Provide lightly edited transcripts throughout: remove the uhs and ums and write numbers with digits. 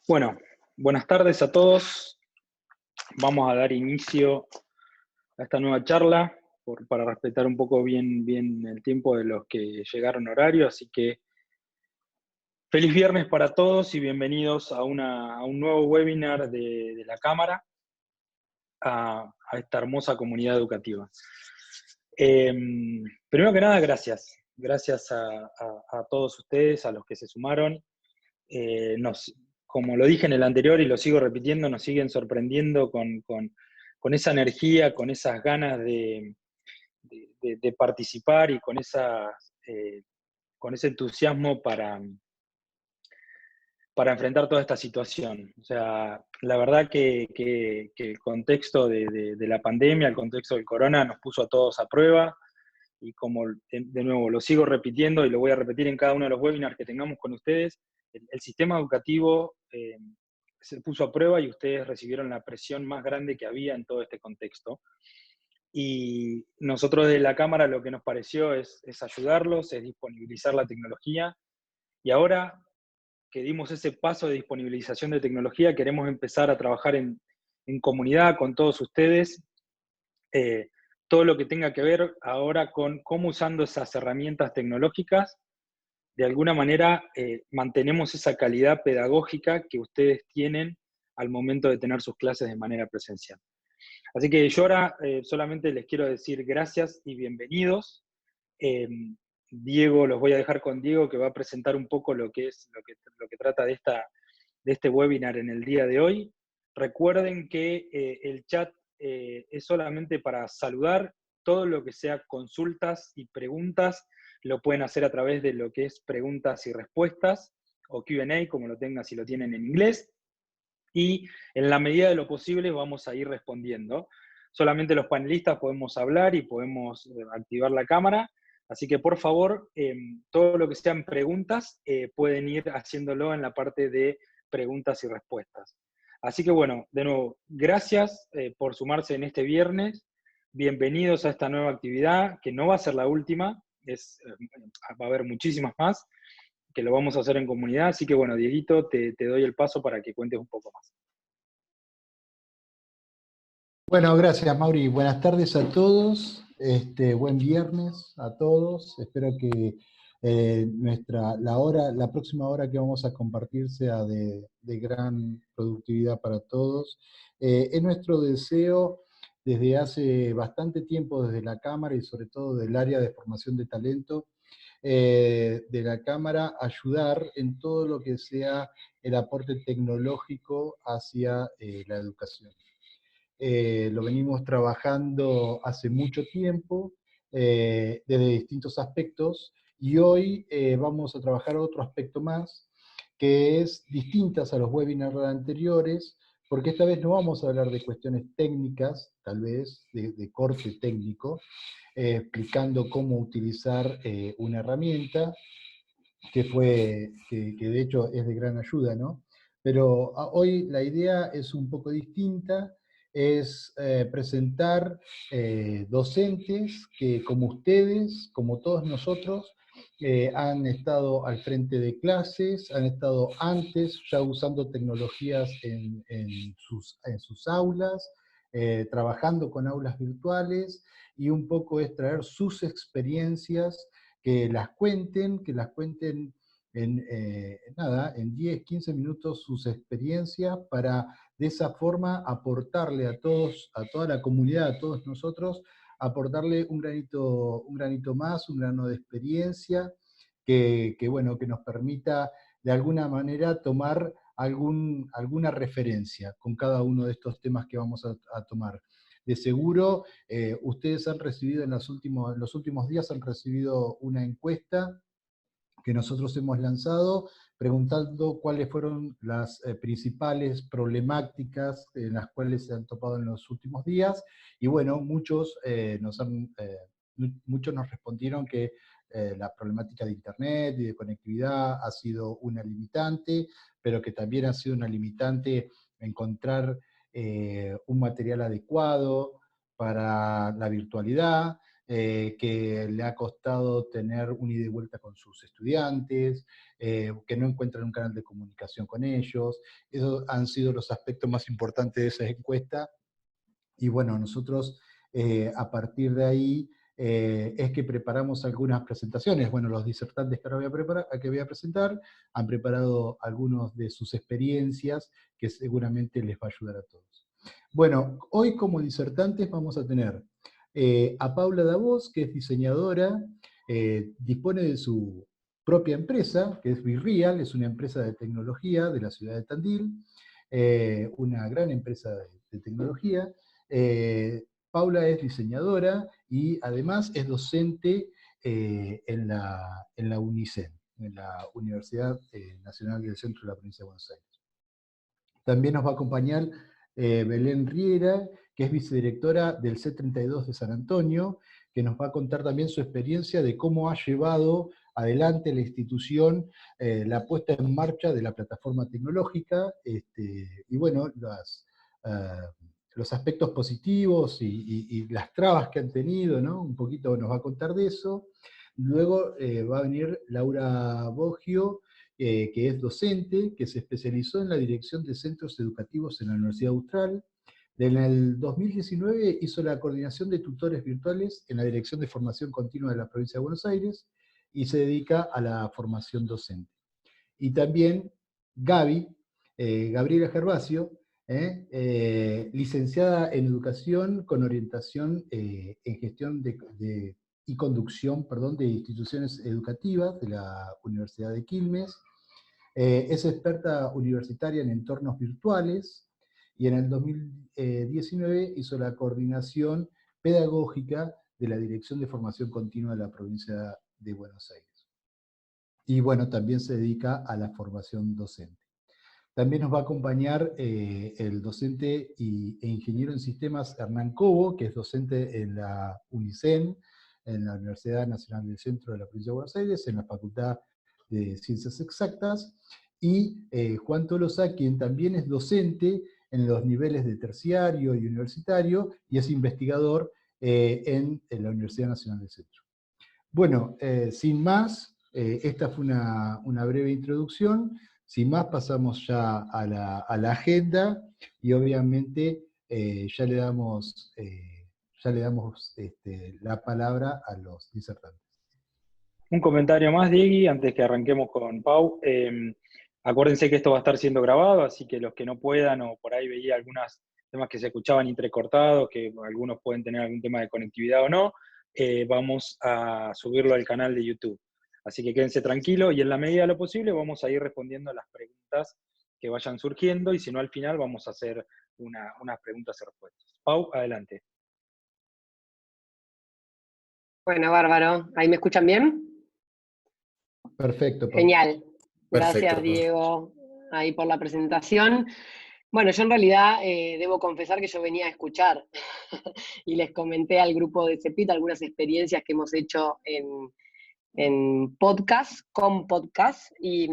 Bueno, buenas tardes a todos. Vamos a dar inicio a esta nueva charla para respetar un poco bien el tiempo de los que llegaron horario. Así que feliz viernes para todos y bienvenidos a un nuevo webinar de la Cámara a esta hermosa comunidad educativa. Primero que nada, gracias. Gracias a todos ustedes, a los que se sumaron. Como lo dije en el anterior y lo sigo repitiendo, nos siguen sorprendiendo con esa energía, con esas ganas de participar y con ese entusiasmo para enfrentar toda esta situación. O sea, la verdad que el contexto de la pandemia, el contexto del corona nos puso a todos a prueba, y como de nuevo lo sigo repitiendo y lo voy a repetir en cada uno de los webinars que tengamos con ustedes, el sistema educativo se puso a prueba y ustedes recibieron la presión más grande que había en todo este contexto. Y nosotros de la Cámara lo que nos pareció es ayudarlos, es disponibilizar la tecnología. Y ahora que dimos ese paso de disponibilización de tecnología, queremos empezar a trabajar en comunidad con todos ustedes, todo lo que tenga que ver ahora con cómo, usando esas herramientas tecnológicas, de alguna manera mantenemos esa calidad pedagógica que ustedes tienen al momento de tener sus clases de manera presencial. Así que yo ahora solamente les quiero decir gracias y bienvenidos. Diego, los voy a dejar con Diego, que va a presentar un poco lo que trata de este webinar en el día de hoy. Recuerden que el chat es solamente para saludar. Todo lo que sea consultas y preguntas lo pueden hacer a través de lo que es preguntas y respuestas, o Q&A, como lo tengan, si lo tienen en inglés. Y en la medida de lo posible vamos a ir respondiendo. Solamente los panelistas podemos hablar y podemos activar la cámara. Así que por favor, todo lo que sean preguntas, pueden ir haciéndolo en la parte de preguntas y respuestas. Así que bueno, de nuevo, gracias por sumarse en este viernes. Bienvenidos a esta nueva actividad, que no va a ser la última, va a haber muchísimas más, que lo vamos a hacer en comunidad. Así que bueno, Dieguito, te doy el paso para que cuentes un poco más. Bueno, gracias, Mauri. Buenas tardes a todos. Buen viernes a todos. Espero que la próxima hora que vamos a compartir sea de gran productividad para todos. Es nuestro deseo desde hace bastante tiempo, desde la Cámara y sobre todo del área de formación de talento de la Cámara, ayudar en todo lo que sea el aporte tecnológico hacia la educación. Lo venimos trabajando hace mucho tiempo, desde distintos aspectos, y hoy vamos a trabajar otro aspecto más, que es distintas a los webinars anteriores, porque esta vez no vamos a hablar de cuestiones técnicas, tal vez de corte técnico, explicando cómo utilizar una herramienta, que de hecho es de gran ayuda, ¿no? Pero hoy la idea es un poco distinta, es presentar docentes que, como ustedes, como todos nosotros, han estado al frente de clases, han estado antes ya usando tecnologías en sus aulas, trabajando con aulas virtuales, y un poco es traer sus experiencias, que las cuenten en 10, 15 minutos sus experiencias, para de esa forma aportarle a todos, a toda la comunidad, a todos nosotros, aportarle un granito más, un grano de experiencia, bueno, que nos permita de alguna manera tomar alguna referencia con cada uno de estos temas que vamos a tomar. De seguro, ustedes han recibido en los últimos días han recibido una encuesta que nosotros hemos lanzado, preguntando cuáles fueron las principales problemáticas en las cuales se han topado en los últimos días, y bueno, muchos nos respondieron que la problemática de Internet y de conectividad ha sido una limitante, pero que también ha sido una limitante encontrar un material adecuado para la virtualidad, que le ha costado tener un ida y vuelta con sus estudiantes, que no encuentran un canal de comunicación con ellos. Esos han sido los aspectos más importantes de esa encuesta. Y bueno, nosotros a partir de ahí es que preparamos algunas presentaciones. Bueno, los disertantes que ahora que voy a presentar han preparado algunas de sus experiencias que seguramente les va a ayudar a todos. Bueno, hoy como disertantes vamos a tener a Paula Davos, que es diseñadora, dispone de su propia empresa, que es Virreal, es una empresa de tecnología de la ciudad de Tandil, una gran empresa de tecnología. Paula es diseñadora y además es docente en la UNICEN, en la Universidad Nacional del Centro de la Provincia de Buenos Aires. También nos va a acompañar Belén Riera, que es vicedirectora del C32 de San Antonio, que nos va a contar también su experiencia de cómo ha llevado adelante la institución la puesta en marcha de la plataforma tecnológica, y bueno, los aspectos positivos y las trabas que han tenido, ¿no? Un poquito nos va a contar de eso. Luego va a venir Laura Boggio, que es docente, que se especializó en la dirección de centros educativos en la Universidad Austral. En el 2019 hizo la coordinación de tutores virtuales en la Dirección de Formación Continua de la Provincia de Buenos Aires y se dedica a la formación docente. Y también Gaby, Gabriela Gervasio, licenciada en Educación con orientación en gestión y conducción, perdón, de instituciones educativas de la Universidad de Quilmes. Es experta universitaria en entornos virtuales y en el 2019 hizo la coordinación pedagógica de la Dirección de Formación Continua de la Provincia de Buenos Aires. Y bueno, también se dedica a la formación docente. También nos va a acompañar el docente e ingeniero en sistemas Hernán Cobo, que es docente en la UNICEN, en la Universidad Nacional del Centro de la Provincia de Buenos Aires, en la Facultad de Ciencias Exactas, y Juan Tolosa, quien también es docente en los niveles de terciario y universitario, y es investigador en la Universidad Nacional del Centro. Bueno, sin más, esta fue una breve introducción. Sin más, pasamos ya a la agenda y obviamente ya le damos la palabra a los disertantes. Un comentario más, Diegui, antes que arranquemos con Pau. Acuérdense que esto va a estar siendo grabado, así que los que no puedan, o por ahí veía algunos temas que se escuchaban entrecortados, que algunos pueden tener algún tema de conectividad o no, vamos a subirlo al canal de YouTube. Así que quédense tranquilos y en la medida de lo posible vamos a ir respondiendo a las preguntas que vayan surgiendo y si no al final vamos a hacer unas preguntas y respuestas. Pau, adelante. Bueno, bárbaro. ¿Ahí me escuchan bien? Perfecto, Pau. Genial. Gracias, Perfecto, Diego, ahí por la presentación. Bueno, yo en realidad debo confesar que yo venía a escuchar y les comenté al grupo de CEPIT algunas experiencias que hemos hecho en podcast, con podcast, y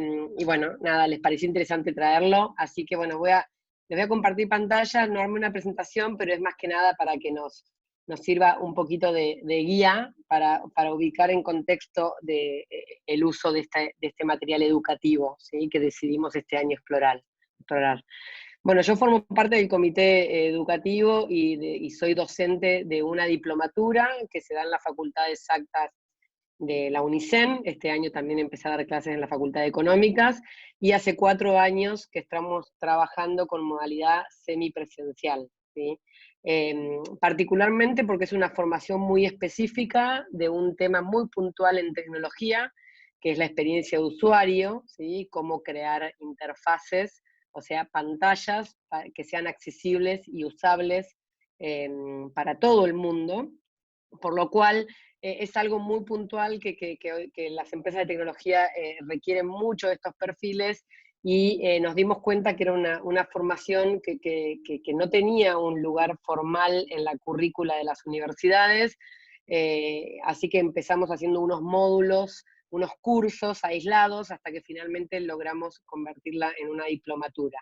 bueno, nada, les pareció interesante traerlo, así que bueno, les voy a compartir pantalla, no armé una presentación, pero es más que nada para que nos sirva un poquito de guía para ubicar en contexto el uso de este material educativo, ¿sí? Que decidimos este año explorar. Bueno, yo formo parte del comité educativo y soy docente de una diplomatura que se da en la Facultad de Exactas de la UNICEN. Este año también empecé a dar clases en la Facultad de Económicas y hace 4 años que estamos trabajando con modalidad semipresencial, ¿sí? Particularmente porque es una formación muy específica de un tema muy puntual en tecnología, que es la experiencia de usuario, ¿sí? Cómo crear interfaces, o sea, pantallas que sean accesibles y usables para todo el mundo, por lo cual es algo muy puntual que las empresas de tecnología requieren mucho de estos perfiles y nos dimos cuenta que era una formación que no tenía un lugar formal en la currícula de las universidades, así que empezamos haciendo unos módulos, unos cursos aislados, hasta que finalmente logramos convertirla en una diplomatura.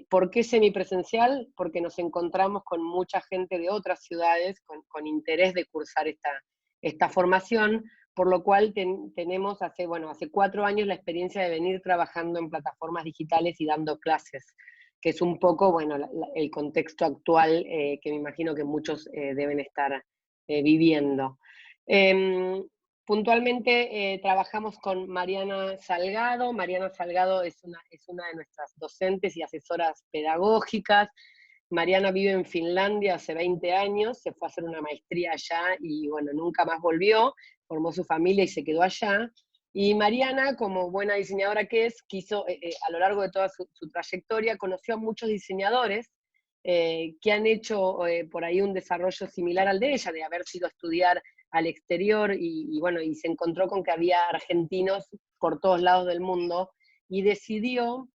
¿Por qué semipresencial? Porque nos encontramos con mucha gente de otras ciudades con interés de cursar esta formación, por lo cual tenemos hace 4 años la experiencia de venir trabajando en plataformas digitales y dando clases, que es un poco, el contexto actual que me imagino que muchos deben estar viviendo. Puntualmente trabajamos con Mariana Salgado. Mariana Salgado es una de nuestras docentes y asesoras pedagógicas. Mariana vive en Finlandia hace 20 años, se fue a hacer una maestría allá y nunca más volvió, formó su familia y se quedó allá. Y Mariana, como buena diseñadora que es, quiso, a lo largo de toda su trayectoria, conoció a muchos diseñadores que han hecho por ahí un desarrollo similar al de ella, de haber sido a estudiar al exterior y se encontró con que había argentinos por todos lados del mundo y decidió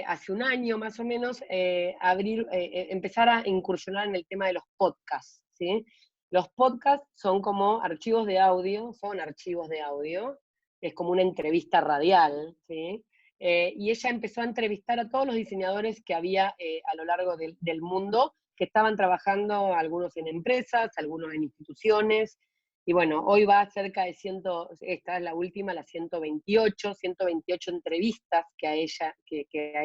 hace un año más o menos empezar a incursionar en el tema de los podcasts, ¿sí? Los podcasts son como archivos de audio, es como una entrevista radial, ¿sí? Y ella empezó a entrevistar a todos los diseñadores que había a lo largo del mundo, que estaban trabajando, algunos en empresas, algunos en instituciones, y hoy va cerca de esta es la última, la 128 entrevistas que ha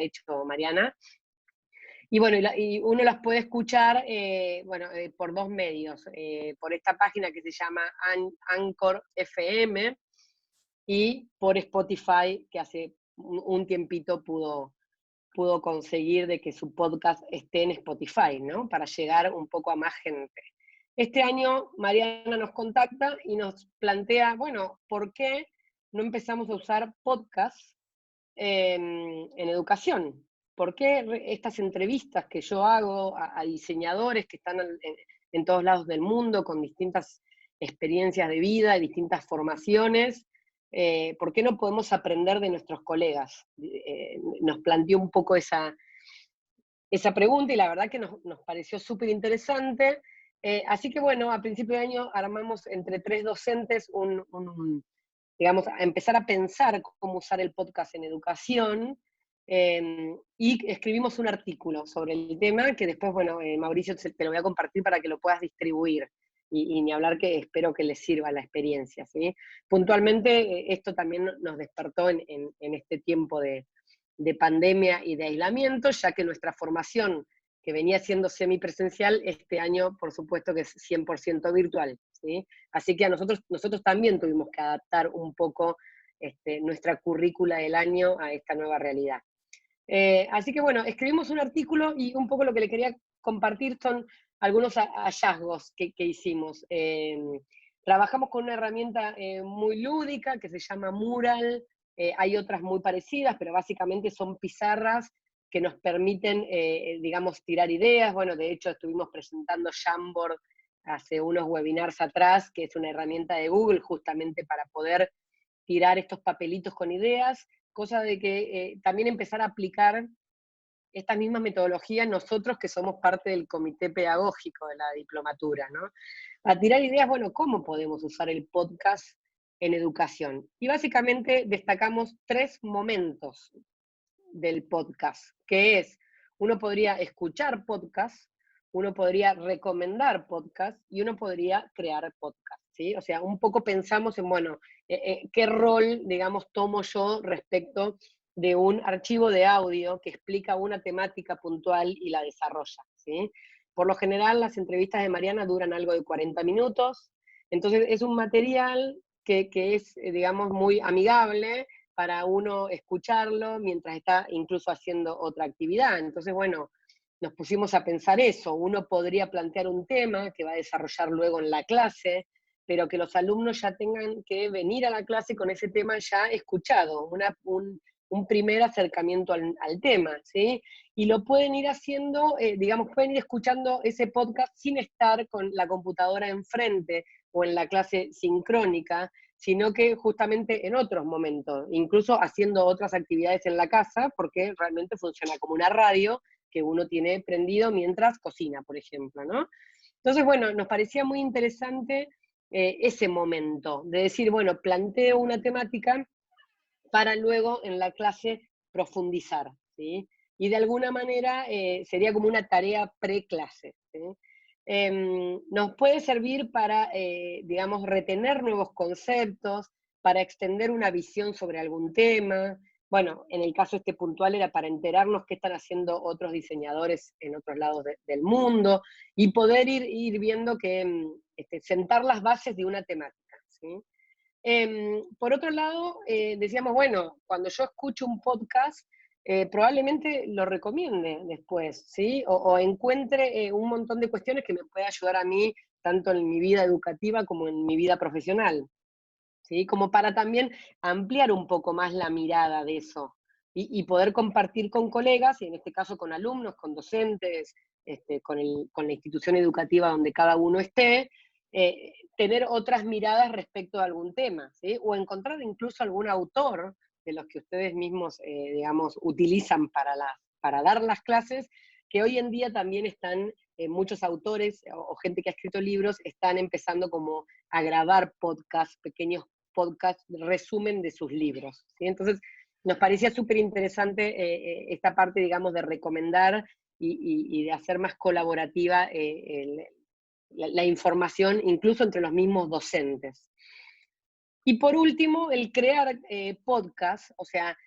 hecho Mariana. Y uno las puede escuchar por 2 medios, por esta página que se llama Anchor FM y por Spotify, que hace un tiempito pudo conseguir de que su podcast esté en Spotify, ¿no? Para llegar un poco a más gente. Este año Mariana nos contacta y nos plantea, ¿por qué no empezamos a usar podcasts en educación? ¿Por qué estas entrevistas que yo hago a diseñadores que están en todos lados del mundo con distintas experiencias de vida y distintas formaciones, ¿por qué no podemos aprender de nuestros colegas? Nos planteó un poco esa pregunta y la verdad que nos pareció súper interesante. Así que a principio de año armamos entre 3 docentes digamos, a empezar a pensar cómo usar el podcast en educación, y escribimos un artículo sobre el tema que después, Mauricio, te lo voy a compartir para que lo puedas distribuir, y ni hablar que espero que les sirva la experiencia, ¿sí? Puntualmente, esto también nos despertó en este tiempo de pandemia y de aislamiento, ya que nuestra formación, que venía siendo semipresencial, este año, por supuesto que es 100% virtual, ¿sí? Así que nosotros también tuvimos que adaptar un poco nuestra currícula del año a esta nueva realidad. Así que escribimos un artículo y un poco lo que le quería compartir son algunos hallazgos que hicimos. Trabajamos con una herramienta muy lúdica que se llama Mural. Hay otras muy parecidas, pero básicamente son pizarras que nos permiten, digamos, tirar ideas. De hecho, estuvimos presentando Jamboard hace unos webinars atrás, que es una herramienta de Google justamente para poder tirar estos papelitos con ideas, cosa de que también empezar a aplicar estas mismas metodologías nosotros que somos parte del comité pedagógico de la diplomatura, ¿no? A tirar ideas, ¿cómo podemos usar el podcast en educación? Y básicamente destacamos 3 momentos del podcast, que es, uno podría escuchar podcast, uno podría recomendar podcast y uno podría crear podcast, ¿sí? O sea, un poco pensamos en, ¿qué rol, digamos, tomo yo respecto de un archivo de audio que explica una temática puntual y la desarrolla, ¿sí? Por lo general, las entrevistas de Mariana duran algo de 40 minutos, entonces es un material que es, digamos, muy amigable para uno escucharlo mientras está incluso haciendo otra actividad. Entonces, nos pusimos a pensar eso. Uno podría plantear un tema que va a desarrollar luego en la clase, pero que los alumnos ya tengan que venir a la clase con ese tema ya escuchado, un primer acercamiento al tema, ¿sí? Y lo pueden ir haciendo, digamos, pueden ir escuchando ese podcast sin estar con la computadora enfrente o en la clase sincrónica, sino que justamente en otros momentos, incluso haciendo otras actividades en la casa, porque realmente funciona como una radio que uno tiene prendido mientras cocina, por ejemplo, ¿no? Entonces, nos parecía muy interesante ese momento, de decir, planteo una temática para luego en la clase profundizar, ¿sí? y de alguna manera sería como una tarea pre-clase, ¿sí? Nos puede servir para, digamos, retener nuevos conceptos, para extender una visión sobre algún tema. Bueno, en el caso este puntual era para enterarnos qué están haciendo otros diseñadores en otros lados del mundo y poder ir viendo que sentar las bases de una temática, ¿sí? Por otro lado, decíamos, bueno, cuando yo escucho un podcast, probablemente lo recomiende después, ¿sí? O encuentre un montón de cuestiones que me pueda ayudar a mí, tanto en mi vida educativa como en mi vida profesional, ¿sí? Como para también ampliar un poco más la mirada de eso y poder compartir con colegas, y en este caso con alumnos, con docentes, con la institución educativa donde cada uno esté, tener otras miradas respecto a algún tema, ¿sí? O encontrar incluso algún autor de los que ustedes mismos, digamos, utilizan para dar las clases, que hoy en día también están muchos autores o gente que ha escrito libros, están empezando como a grabar podcasts, pequeños podcasts, resumen de sus libros, ¿sí? Entonces, nos parecía súper interesante esta parte, digamos, de recomendar y de hacer más colaborativa la información, incluso entre los mismos docentes. Y por último, el crear podcasts, o sea,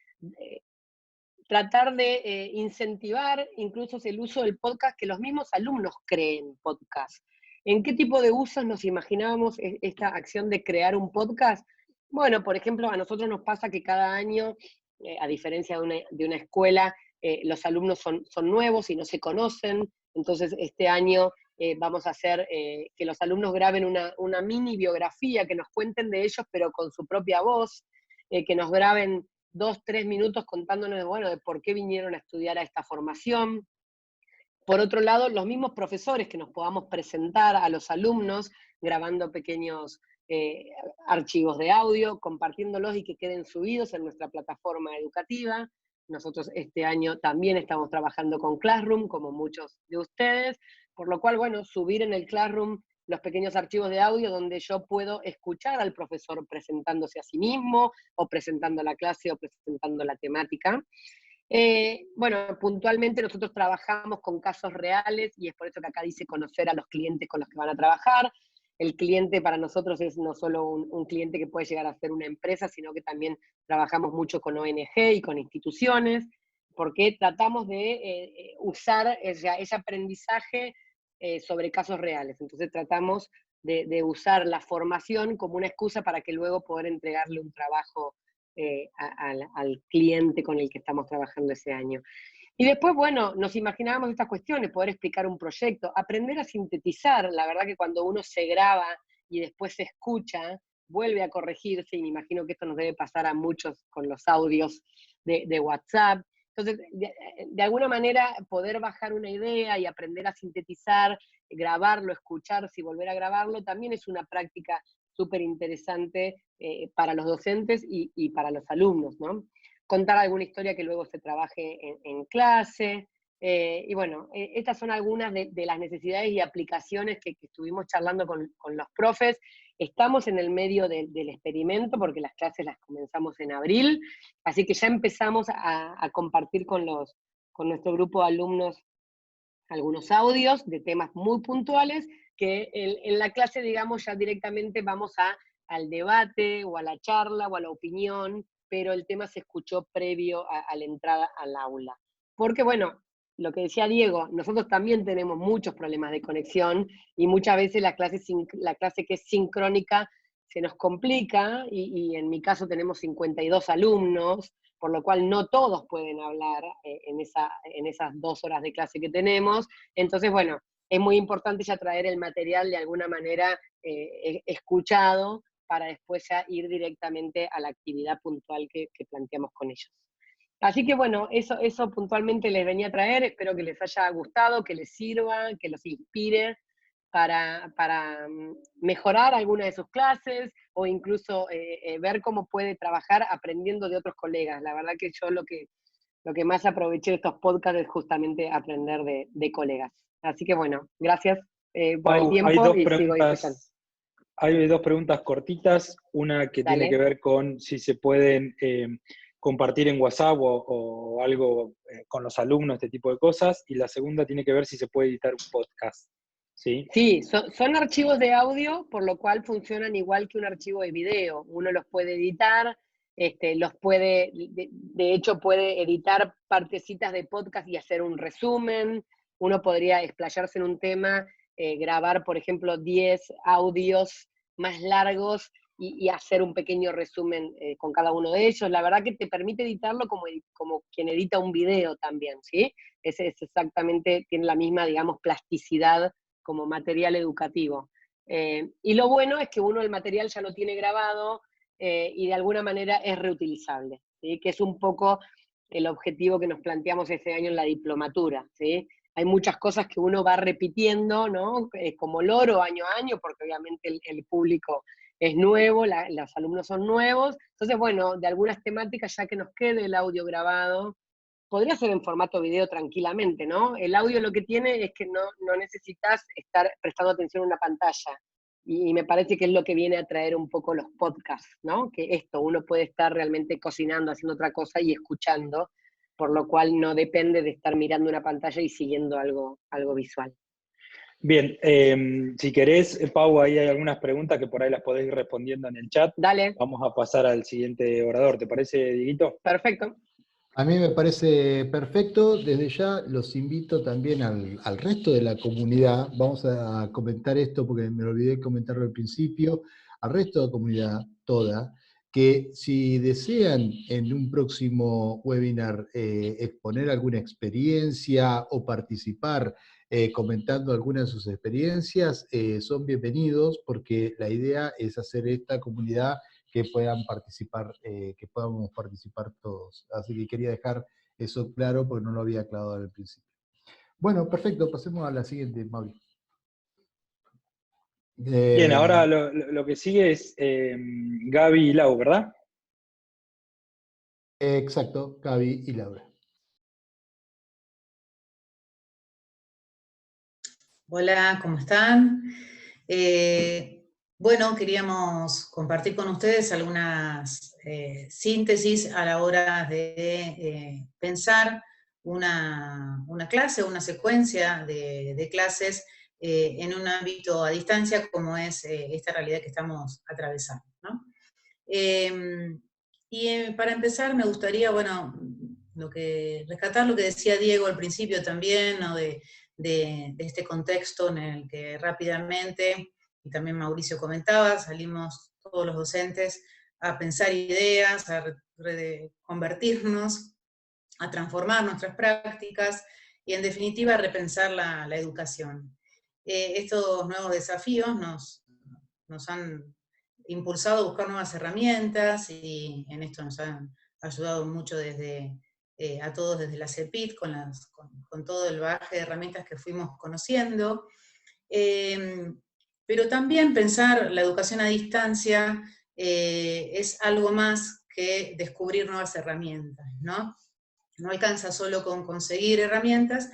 tratar de incentivar incluso el uso del podcast, que los mismos alumnos creen podcast. ¿En qué tipo de usos nos imaginábamos esta acción de crear un podcast? Bueno, por ejemplo, a nosotros nos pasa que cada año, a diferencia de una escuela, los alumnos son nuevos y no se conocen, entonces este año vamos a hacer que los alumnos graben una mini biografía, que nos cuenten de ellos, pero con su propia voz, que nos graben 2-3 minutos contándonos, bueno, de por qué vinieron a estudiar a esta formación. Por otro lado, los mismos profesores que nos podamos presentar a los alumnos, grabando pequeños archivos de audio, compartiéndolos y que queden subidos en nuestra plataforma educativa. Nosotros este año también estamos trabajando con Classroom, como muchos de ustedes, por lo cual, bueno, subir en el Classroom los pequeños archivos de audio donde yo puedo escuchar al profesor presentándose a sí mismo, o presentando la clase, o presentando la temática. Bueno, puntualmente nosotros trabajamos con casos reales, y es por eso que acá dice conocer a los clientes con los que van a trabajar. El cliente para nosotros es no solo un cliente que puede llegar a ser una empresa, sino que también trabajamos mucho con ONG y con instituciones, porque tratamos de usar ese aprendizaje sobre casos reales. Entonces tratamos de usar la formación como una excusa para que luego poder entregarle un trabajo al cliente con el que estamos trabajando ese año. Y después, bueno, nos imaginábamos estas cuestiones, poder explicar un proyecto, aprender a sintetizar. La verdad que cuando uno se graba y después se escucha, vuelve a corregirse, y me imagino que esto nos debe pasar a muchos con los audios de WhatsApp. Entonces, de alguna manera, poder bajar una idea y aprender a sintetizar, grabarlo, escucharse y volver a grabarlo, también es una práctica súper interesante para los docentes y para los alumnos, ¿no? Contar alguna historia que luego se trabaje en clase. Y bueno, estas son algunas de las necesidades y aplicaciones que estuvimos charlando con los profes. Estamos en el medio del experimento porque las clases las comenzamos en abril, así que ya empezamos a compartir con nuestro grupo de alumnos algunos audios de temas muy puntuales que en la clase, digamos, ya directamente vamos al debate o a la charla o a la opinión, pero el tema se escuchó previo a la entrada al aula. Porque, bueno, lo que decía Diego, nosotros también tenemos muchos problemas de conexión y muchas veces la clase que es sincrónica se nos complica, y en mi caso tenemos 52 alumnos, por lo cual no todos pueden hablar en esas 2 horas de clase que tenemos. Entonces, bueno, es muy importante ya traer el material de alguna manera escuchado para después ya ir directamente a la actividad puntual que planteamos con ellos. Así que bueno, eso puntualmente les venía a traer, espero que les haya gustado, que les sirva, que los inspire para mejorar alguna de sus clases, o incluso ver cómo puede trabajar aprendiendo de otros colegas. La verdad que yo lo que más aproveché de estos podcasts es justamente aprender de colegas. Así que bueno, gracias por el tiempo y sigo escuchando. Hay dos preguntas cortitas, una que Dale. tiene que ver con si se pueden compartir en WhatsApp o algo con los alumnos, este tipo de cosas, y la segunda tiene que ver si se puede editar un podcast, ¿sí? Sí, son archivos de audio, por lo cual funcionan igual que un archivo de video. Uno los puede editar, los puede, de hecho puede editar partecitas de podcast y hacer un resumen. Uno podría explayarse en un tema, grabar, por ejemplo, 10 audios más largos y hacer un pequeño resumen con cada uno de ellos. La verdad que te permite editarlo como quien edita un video también, ¿sí? Ese es exactamente, tiene la misma, digamos, plasticidad como material educativo. Y lo bueno es que uno el material ya lo tiene grabado y de alguna manera es reutilizable, ¿sí? Que es un poco el objetivo que nos planteamos este año en la diplomatura, ¿sí? Hay muchas cosas que uno va repitiendo, ¿no? Como loro año a año, porque obviamente el público es nuevo, los alumnos son nuevos. Entonces, bueno, de algunas temáticas ya que nos quede el audio grabado, podría ser en formato video tranquilamente, ¿no? El audio lo que tiene es que no necesitas estar prestando atención a una pantalla. Y me parece que es lo que viene a traer un poco los podcasts, ¿no? Que uno puede estar realmente cocinando, haciendo otra cosa y escuchando, por lo cual no depende de estar mirando una pantalla y siguiendo algo visual. Bien, si querés, Pau, ahí hay algunas preguntas que por ahí las podés ir respondiendo en el chat. Dale. Vamos a pasar al siguiente orador, ¿te parece, Dieguito? Perfecto. A mí me parece perfecto. Desde ya los invito también al resto de la comunidad. Vamos a comentar esto porque me olvidé comentarlo al principio. Al resto de la comunidad toda, que si desean en un próximo webinar exponer alguna experiencia o participar comentando algunas de sus experiencias, son bienvenidos porque la idea es hacer esta comunidad que puedan participar, que podamos participar todos. Así que quería dejar eso claro porque no lo había aclarado al principio. Bueno, perfecto, pasemos a la siguiente, Mauri. Bien, ahora lo que sigue es Gaby y Lau, ¿verdad? Exacto, Gaby y Laura. Hola, ¿cómo están? Bueno, queríamos compartir con ustedes algunas síntesis a la hora de pensar una clase, una secuencia de clases en un ámbito a distancia como es esta realidad que estamos atravesando, ¿no? Para empezar me gustaría, bueno, rescatar lo que decía Diego al principio también, ¿no? de este contexto en el que rápidamente, y también Mauricio comentaba, salimos todos los docentes a pensar ideas, a convertirnos, a transformar nuestras prácticas y en definitiva a repensar la educación. Estos nuevos desafíos nos han impulsado a buscar nuevas herramientas y en esto nos han ayudado mucho a todos desde la CEPIT, con todo el bagaje de herramientas que fuimos conociendo. Pero también pensar la educación a distancia es algo más que descubrir nuevas herramientas, ¿no? No alcanza solo con conseguir herramientas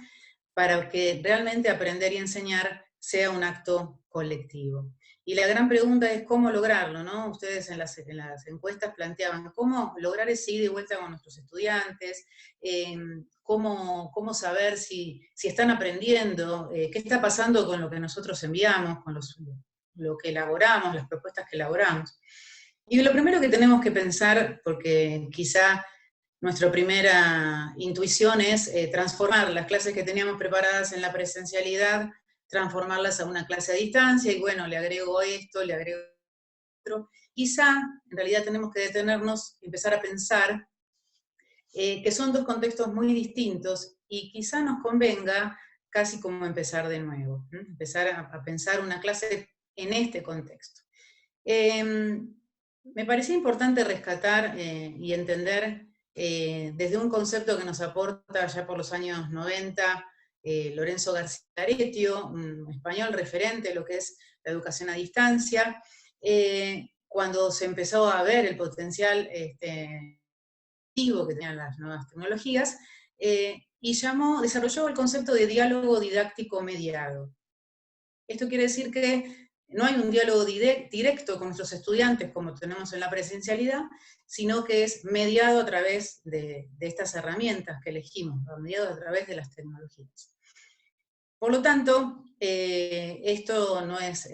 para que realmente aprender y enseñar sea un acto colectivo. Y la gran pregunta es cómo lograrlo, ¿no? Ustedes en las encuestas planteaban cómo lograr ese ida y vuelta con nuestros estudiantes, cómo saber si están aprendiendo, qué está pasando con lo que nosotros enviamos, con lo que elaboramos, las propuestas que elaboramos. Y lo primero que tenemos que pensar, porque quizá nuestra primera intuición es transformar las clases que teníamos preparadas en la presencialidad, transformarlas a una clase a distancia, y bueno, le agrego esto, le agrego otro. Quizá, en realidad tenemos que detenernos y empezar a pensar que son dos contextos muy distintos, y quizá nos convenga casi como empezar de nuevo, empezar a pensar una clase en este contexto. Me parecía importante rescatar y entender desde un concepto que nos aporta ya por los años 90, Lorenzo García Aretio, un español referente a lo que es la educación a distancia, cuando se empezó a ver el potencial que tenían las nuevas tecnologías, y desarrolló el concepto de diálogo didáctico mediado. Esto quiere decir que no hay un diálogo directo con nuestros estudiantes como tenemos en la presencialidad, sino que es mediado a través de estas herramientas que elegimos, mediado a través de las tecnologías. Por lo tanto, esto no es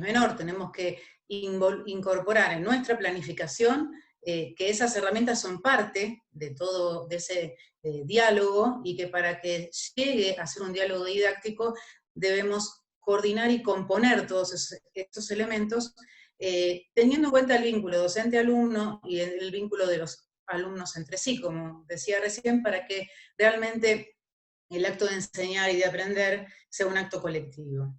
menor, tenemos que incorporar en nuestra planificación que esas herramientas son parte de todo de ese diálogo, y que para que llegue a ser un diálogo didáctico debemos coordinar y componer todos estos elementos, teniendo en cuenta el vínculo docente-alumno y el vínculo de los alumnos entre sí, como decía recién, para que realmente el acto de enseñar y de aprender sea un acto colectivo.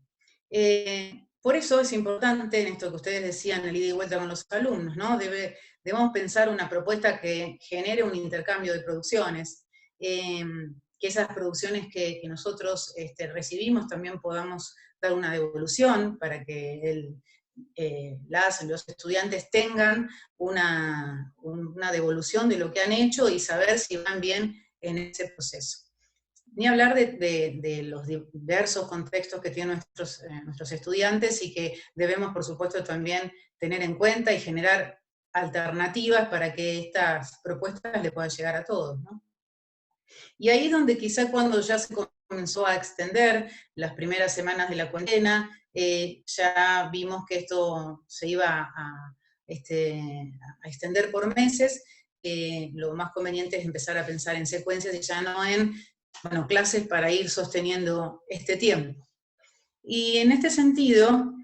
Por eso es importante, en esto que ustedes decían, el ida y vuelta con los alumnos, ¿no? Debemos pensar una propuesta que genere un intercambio de producciones, que esas producciones que nosotros recibimos también podamos dar una devolución para que los estudiantes tengan una devolución de lo que han hecho y saber si van bien en ese proceso. Ni hablar de los diversos contextos que tienen nuestros estudiantes, y que debemos, por supuesto, también tener en cuenta y generar alternativas para que estas propuestas le puedan llegar a todos, ¿no? Y ahí es donde quizá cuando ya se comenzó a extender las primeras semanas de la cuarentena, ya vimos que esto se iba a extender por meses. Lo más conveniente es empezar a pensar en secuencias y ya no en clases para ir sosteniendo este tiempo. Y en este sentido,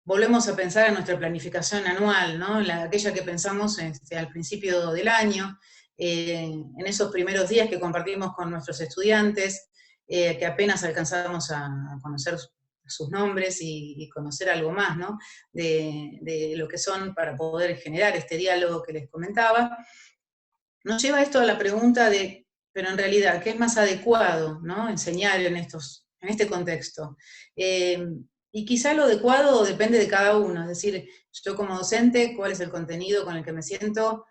volvemos a pensar en nuestra planificación anual, ¿no? Aquella que pensamos al principio del año, en esos primeros días que compartimos con nuestros estudiantes, que apenas alcanzábamos a conocer sus nombres y conocer algo más, ¿no? de lo que son, para poder generar este diálogo que les comentaba. Nos lleva esto a la pregunta de, pero en realidad, ¿qué es más adecuado, ¿no? Enseñar en este contexto? Y quizá lo adecuado depende de cada uno, es decir, yo como docente, ¿cuál es el contenido con el que me siento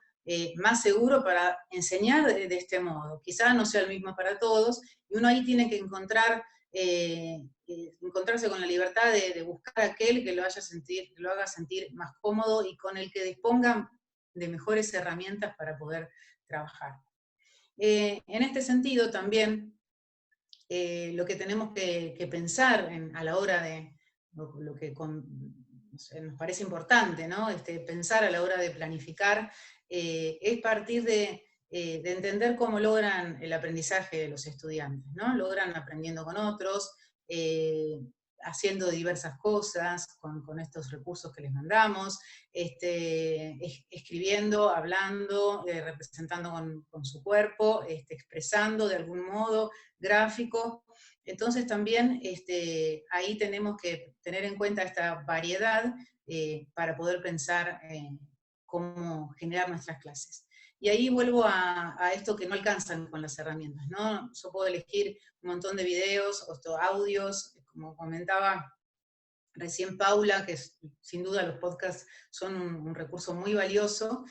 más seguro para enseñar de este modo? Quizá no sea el mismo para todos, y uno ahí tiene que encontrarse con la libertad de buscar aquel que lo haga sentir más cómodo y con el que disponga de mejores herramientas para poder trabajar. En este sentido también, lo que tenemos que pensar a la hora de lo que nos parece importante, ¿no? Pensar a la hora de planificar, es partir de entender cómo logran el aprendizaje de los estudiantes, ¿no? Logran aprendiendo con otros, haciendo diversas cosas con estos recursos que les mandamos, escribiendo, hablando, representando con su cuerpo, expresando de algún modo, gráfico. Entonces también ahí tenemos que tener en cuenta esta variedad para poder pensar cómo generar nuestras clases. Y ahí vuelvo a esto que no alcanzan con las herramientas, ¿no? Yo puedo elegir un montón de videos o audios, como comentaba recién Paula, que sin duda los podcasts son un recurso muy valioso,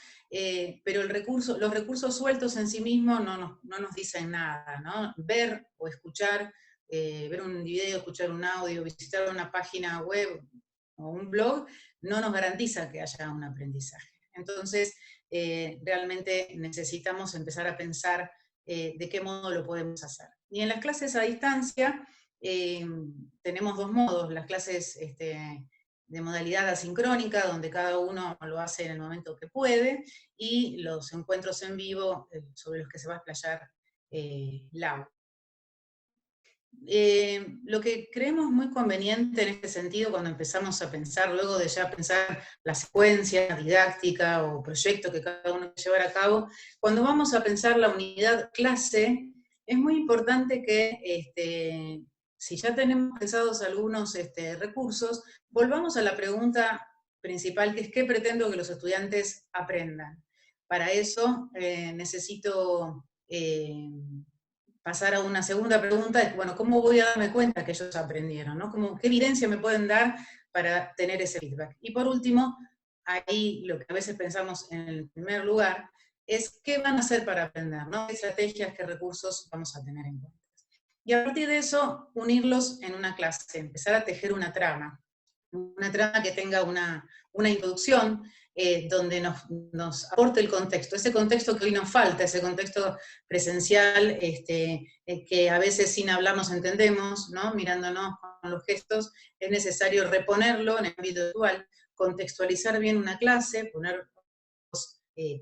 pero los recursos sueltos en sí mismos no nos dicen nada, ¿no? Ver o escuchar, ver un video, escuchar un audio, visitar una página web o un blog, no nos garantiza que haya un aprendizaje. Entonces, realmente necesitamos empezar a pensar de qué modo lo podemos hacer. Y en las clases a distancia, tenemos dos modos: las clases de modalidad asincrónica, donde cada uno lo hace en el momento que puede, y los encuentros en vivo sobre los que se va a explayar Lau. Lo que creemos muy conveniente en este sentido, cuando empezamos a pensar, luego de ya pensar la secuencia didáctica o proyecto que cada uno quiere llevar a cabo, cuando vamos a pensar la unidad clase, es muy importante que si ya tenemos pensados algunos recursos, volvamos a la pregunta principal, que es ¿qué pretendo que los estudiantes aprendan? Para eso necesito pasar a una segunda pregunta, bueno, ¿cómo voy a darme cuenta que ellos aprendieron? ¿No? ¿Qué evidencia me pueden dar para tener ese feedback? Y por último, ahí lo que a veces pensamos en el primer lugar es ¿qué van a hacer para aprender? ¿No? ¿Qué estrategias, qué recursos vamos a tener en cuenta? Y a partir de eso, unirlos en una clase, empezar a tejer una trama. una trama que tenga una introducción, donde nos aporte el contexto, ese contexto que hoy nos falta, ese contexto presencial, que a veces sin hablar nos entendemos, ¿no? Mirándonos con los gestos, es necesario reponerlo en el ámbito virtual, contextualizar bien una clase, poner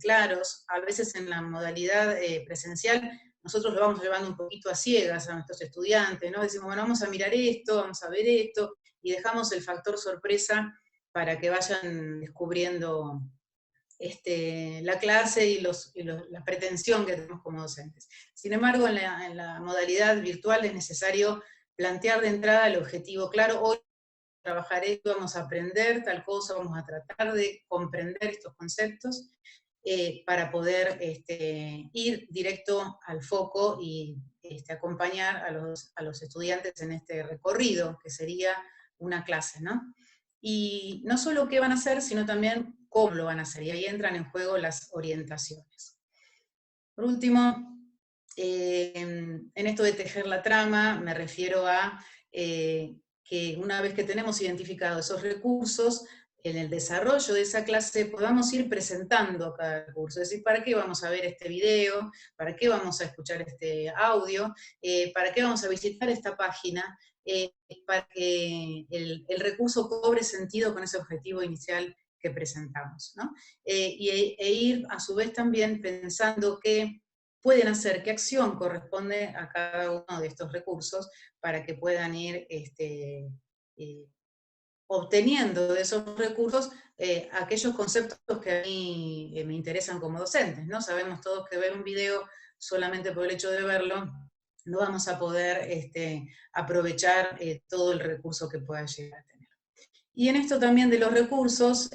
claros. A veces en la modalidad presencial nosotros lo vamos llevando un poquito a ciegas a nuestros estudiantes, ¿no? Decimos, bueno, vamos a mirar esto, vamos a ver esto, y dejamos el factor sorpresa para que vayan descubriendo la clase y la pretensión que tenemos como docentes. Sin embargo, en la modalidad virtual es necesario plantear de entrada el objetivo claro. Hoy vamos a trabajar esto, vamos a aprender tal cosa, vamos a tratar de comprender estos conceptos para poder ir directo al foco y acompañar a los estudiantes en este recorrido, que sería una clase, ¿no? Y no solo qué van a hacer, sino también cómo lo van a hacer, y ahí entran en juego las orientaciones. Por último, en esto de tejer la trama, me refiero a que una vez que tenemos identificados esos recursos, en el desarrollo de esa clase podamos ir presentando cada recurso, es decir, ¿para qué vamos a ver este video? ¿Para qué vamos a escuchar este audio? ¿Para qué vamos a visitar esta página? Para que el recurso cobre sentido con ese objetivo inicial que presentamos, ¿no? E ir a su vez también pensando qué pueden hacer, qué acción corresponde a cada uno de estos recursos para que puedan ir obteniendo de esos recursos aquellos conceptos que a mí me interesan como docentes, ¿no? Sabemos todos que ver un video solamente por el hecho de verlo, no vamos a poder aprovechar todo el recurso que pueda llegar a tener. Y en esto también de los recursos,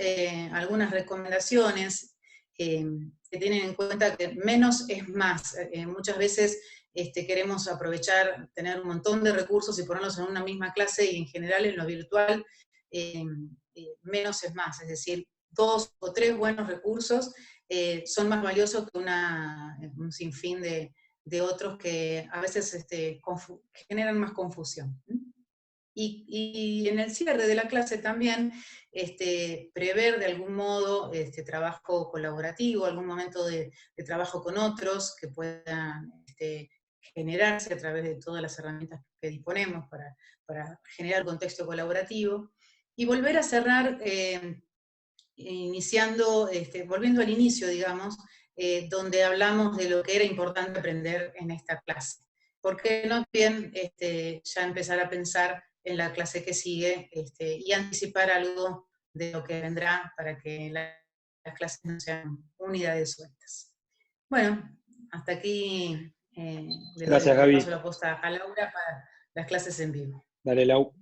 algunas recomendaciones que tienen en cuenta que menos es más. Muchas veces queremos aprovechar, tener un montón de recursos y ponerlos en una misma clase, y en general en lo virtual menos es más, es decir, 2 o 3 buenos recursos son más valiosos que un sinfín de otros que a veces generan más confusión. Y en el cierre de la clase también prever de algún modo trabajo colaborativo, algún momento de trabajo con otros que puedan generarse a través de todas las herramientas que disponemos para generar contexto colaborativo, y volver a cerrar volviendo al inicio, digamos, donde hablamos de lo que era importante aprender en esta clase. ¿Por qué no bien ya empezar a pensar en la clase que sigue y anticipar algo de lo que vendrá para que las clases no sean unidades sueltas? Bueno, hasta aquí le Gracias, doy Gaby. paso la posta a Laura para las clases en vivo. Dale, Lau.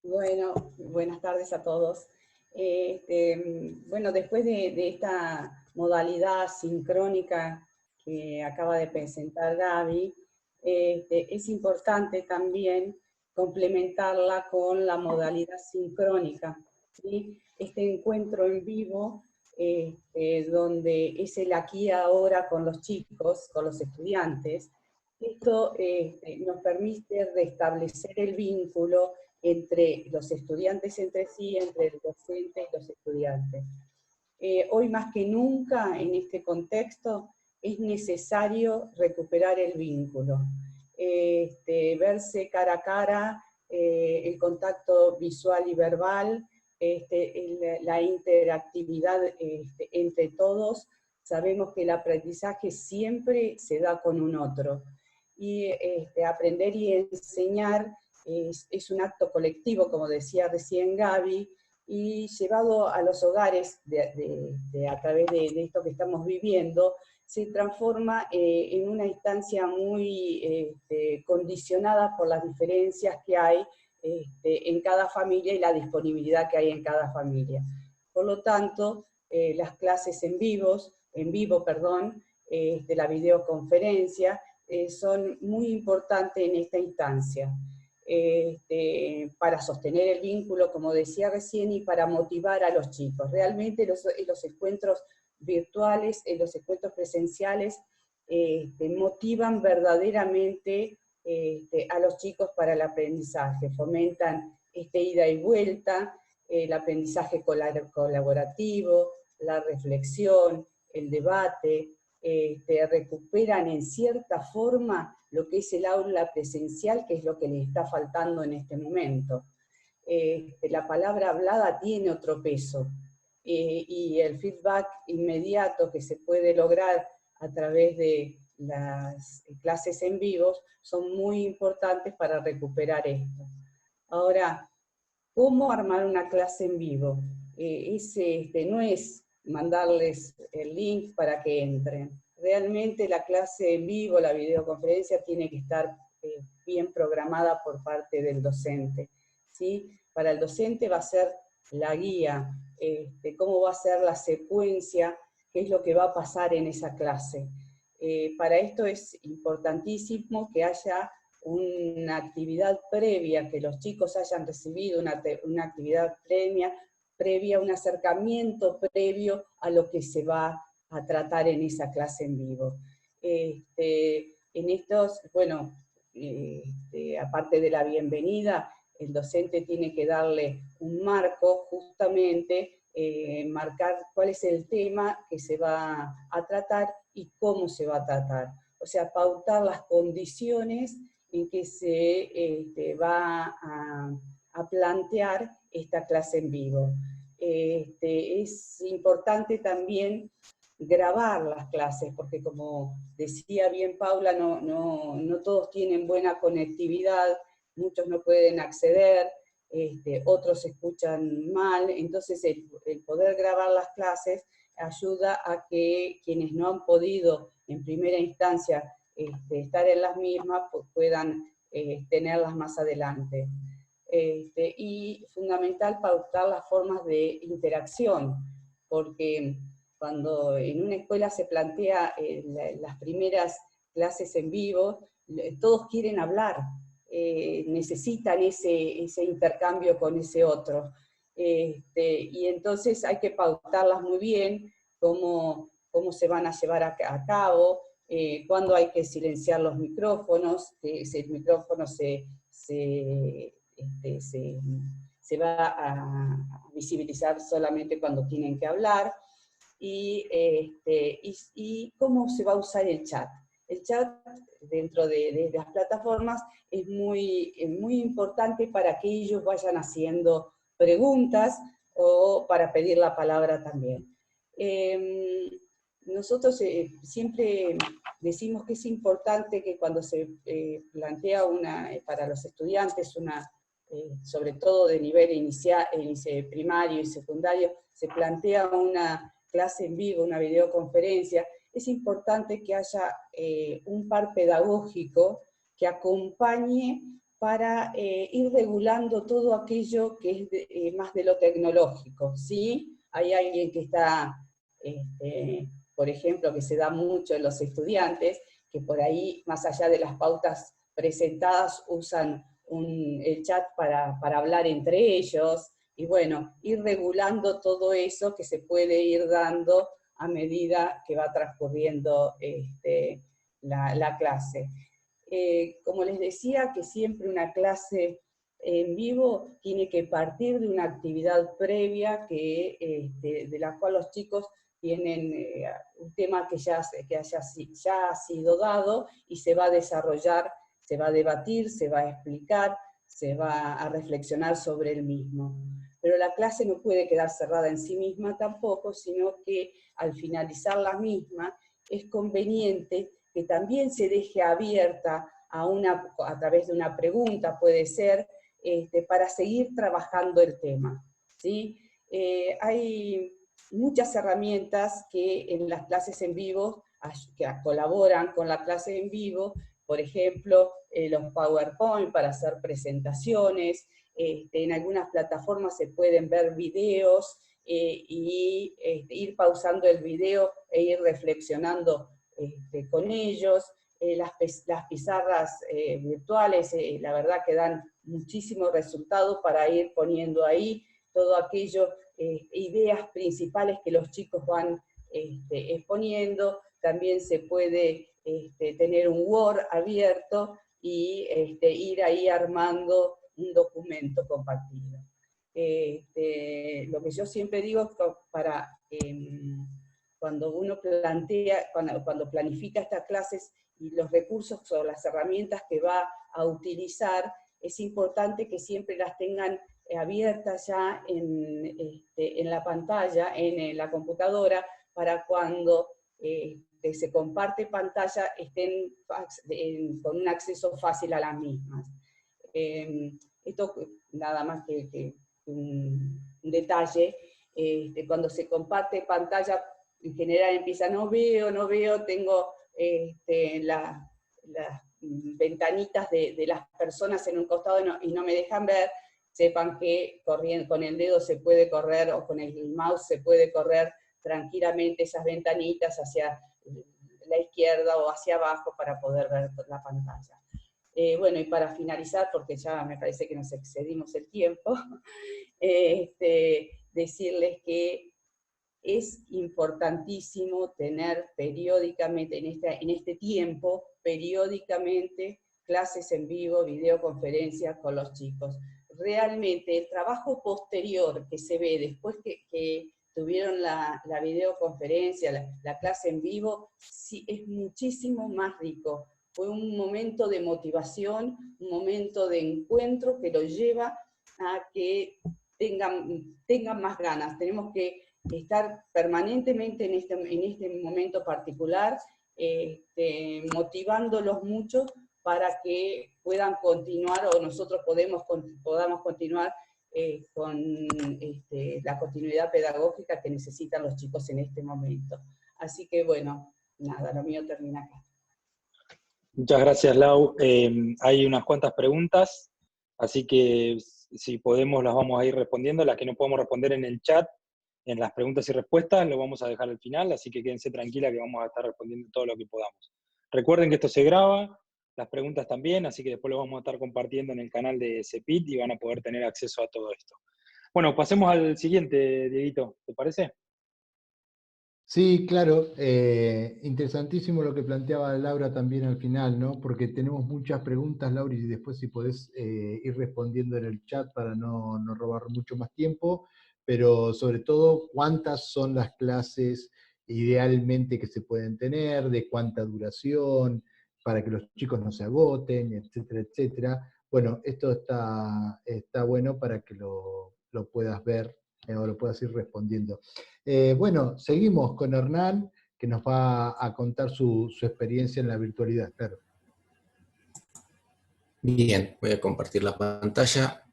Bueno, buenas tardes a todos. Bueno, después de esta modalidad sincrónica que acaba de presentar Gaby, es importante también complementarla con la modalidad sincrónica, ¿sí? Este encuentro en vivo, donde es el aquí y ahora con los chicos, con los estudiantes. Esto nos permite restablecer el vínculo entre los estudiantes entre sí, entre el docente y los estudiantes. Hoy más que nunca, en este contexto, es necesario recuperar el vínculo. Verse cara a cara, el contacto visual y verbal, la interactividad entre todos. Sabemos que el aprendizaje siempre se da con un otro. Y aprender y enseñar es un acto colectivo, como decía recién Gaby, y llevado a los hogares a través de esto que estamos viviendo, se transforma en una instancia muy condicionada por las diferencias que hay en cada familia y la disponibilidad que hay en cada familia. Por lo tanto, las clases en vivo, la videoconferencia, son muy importantes en esta instancia. Para sostener el vínculo, como decía recién, y para motivar a los chicos. Realmente los encuentros virtuales, los encuentros presenciales, motivan verdaderamente a los chicos para el aprendizaje, fomentan ida y vuelta, el aprendizaje colaborativo, la reflexión, el debate, recuperan en cierta forma lo que es el aula presencial, que es lo que les está faltando en este momento. La palabra hablada tiene otro peso, y el feedback inmediato que se puede lograr a través de las clases en vivo son muy importantes para recuperar esto. Ahora, ¿cómo armar una clase en vivo? No es mandarles el link para que entren. Realmente la clase en vivo, la videoconferencia, tiene que estar bien programada por parte del docente, ¿sí? Para el docente va a ser la guía, cómo va a ser la secuencia, qué es lo que va a pasar en esa clase. Para esto es importantísimo que haya una actividad previa, que los chicos hayan recibido una actividad previa, un acercamiento previo a lo que se va a tratar en esa clase en vivo. En estos, bueno, aparte de la bienvenida, el docente tiene que darle un marco, justamente, marcar cuál es el tema que se va a tratar y cómo se va a tratar. O sea, pautar las condiciones en que se va a plantear esta clase en vivo. Es importante también grabar las clases, porque como decía bien Paula, no todos tienen buena conectividad, muchos no pueden acceder, otros escuchan mal, entonces el poder grabar las clases ayuda a que quienes no han podido en primera instancia estar en las mismas puedan tenerlas más adelante. Y fundamental pautar las formas de interacción, porque cuando en una escuela se plantea las primeras clases en vivo, todos quieren hablar, necesitan ese intercambio con ese otro. Y entonces hay que pautarlas muy bien, cómo se van a llevar a cabo, cuándo hay que silenciar los micrófonos, que el micrófono se va a visibilizar solamente cuando tienen que hablar, y cómo se va a usar el chat. El chat dentro de las plataformas es muy importante para que ellos vayan haciendo preguntas o para pedir la palabra también. Nosotros siempre decimos que es importante que cuando se plantea para los estudiantes sobre todo de nivel inicial, primario y secundario, se plantea una clase en vivo, una videoconferencia, es importante que haya un par pedagógico que acompañe para ir regulando todo aquello que es más de lo tecnológico, ¿sí? Hay alguien que está, por ejemplo, que se da mucho en los estudiantes, que por ahí, más allá de las pautas presentadas, usan el chat para hablar entre ellos, y bueno, ir regulando todo eso que se puede ir dando a medida que va transcurriendo la clase. Como les decía, que siempre una clase en vivo tiene que partir de una actividad previa de la cual los chicos tienen un tema que ya ha sido dado y se va a desarrollar, se va a debatir, se va a explicar, se va a reflexionar sobre el mismo. Pero la clase no puede quedar cerrada en sí misma tampoco, sino que al finalizar la misma es conveniente que también se deje abierta a través de una pregunta, puede ser, para seguir trabajando el tema, ¿sí? Hay muchas herramientas que en las clases en vivo que colaboran con la clase en vivo, por ejemplo, los PowerPoint para hacer presentaciones, en algunas plataformas se pueden ver videos y ir pausando el video e ir reflexionando con ellos. Las pizarras virtuales, la verdad que dan muchísimo resultado para ir poniendo ahí todo aquello, ideas principales que los chicos van exponiendo. También se puede tener un Word abierto y ir ahí armando un documento compartido. Lo que yo siempre digo es que cuando uno plantea, cuando planifica estas clases y los recursos o las herramientas que va a utilizar, es importante que siempre las tengan abiertas ya en la pantalla, en la computadora, para cuando se comparte pantalla estén con un acceso fácil a las mismas. Esto nada más que un detalle. Cuando se comparte pantalla, en general empieza, no veo, tengo las ventanitas de las personas en un costado y no me dejan ver. Sepan que con el dedo se puede correr, o con el mouse se puede correr tranquilamente esas ventanitas hacia la izquierda o hacia abajo para poder ver la pantalla. Bueno, y para finalizar, porque ya me parece que nos excedimos el tiempo, decirles que es importantísimo tener periódicamente, en este tiempo, periódicamente clases en vivo, videoconferencias con los chicos. Realmente el trabajo posterior que se ve después que tuvieron la videoconferencia, la clase en vivo, sí, es muchísimo más rico. Fue un momento de motivación, un momento de encuentro que los lleva a que tengan más ganas. Tenemos que estar permanentemente en este momento particular, motivándolos mucho para que puedan continuar, o nosotros podamos continuar con la continuidad pedagógica que necesitan los chicos en este momento. Así que bueno, nada, lo mío termina acá. Muchas gracias, Lau. Hay unas cuantas preguntas, así que si podemos las vamos a ir respondiendo. Las que no podemos responder en el chat, en las preguntas y respuestas, lo vamos a dejar al final, así que quédense tranquila que vamos a estar respondiendo todo lo que podamos. Recuerden que esto se graba, las preguntas también, así que después lo vamos a estar compartiendo en el canal de CEPIT y van a poder tener acceso a todo esto. Bueno, pasemos al siguiente, Dieguito, ¿te parece? Sí, claro, interesantísimo lo que planteaba Laura también al final, ¿no? Porque tenemos muchas preguntas, Laura, y después si podés ir respondiendo en el chat para no robar mucho más tiempo, pero sobre todo, ¿cuántas son las clases idealmente que se pueden tener? ¿De cuánta duración? Para que los chicos no se agoten, etcétera, etcétera. Bueno, esto está bueno para que lo puedas ver o lo puedas ir respondiendo. Bueno, seguimos con Hernán, que nos va a contar su experiencia en la virtualidad, claro. Bien, voy a compartir la pantalla.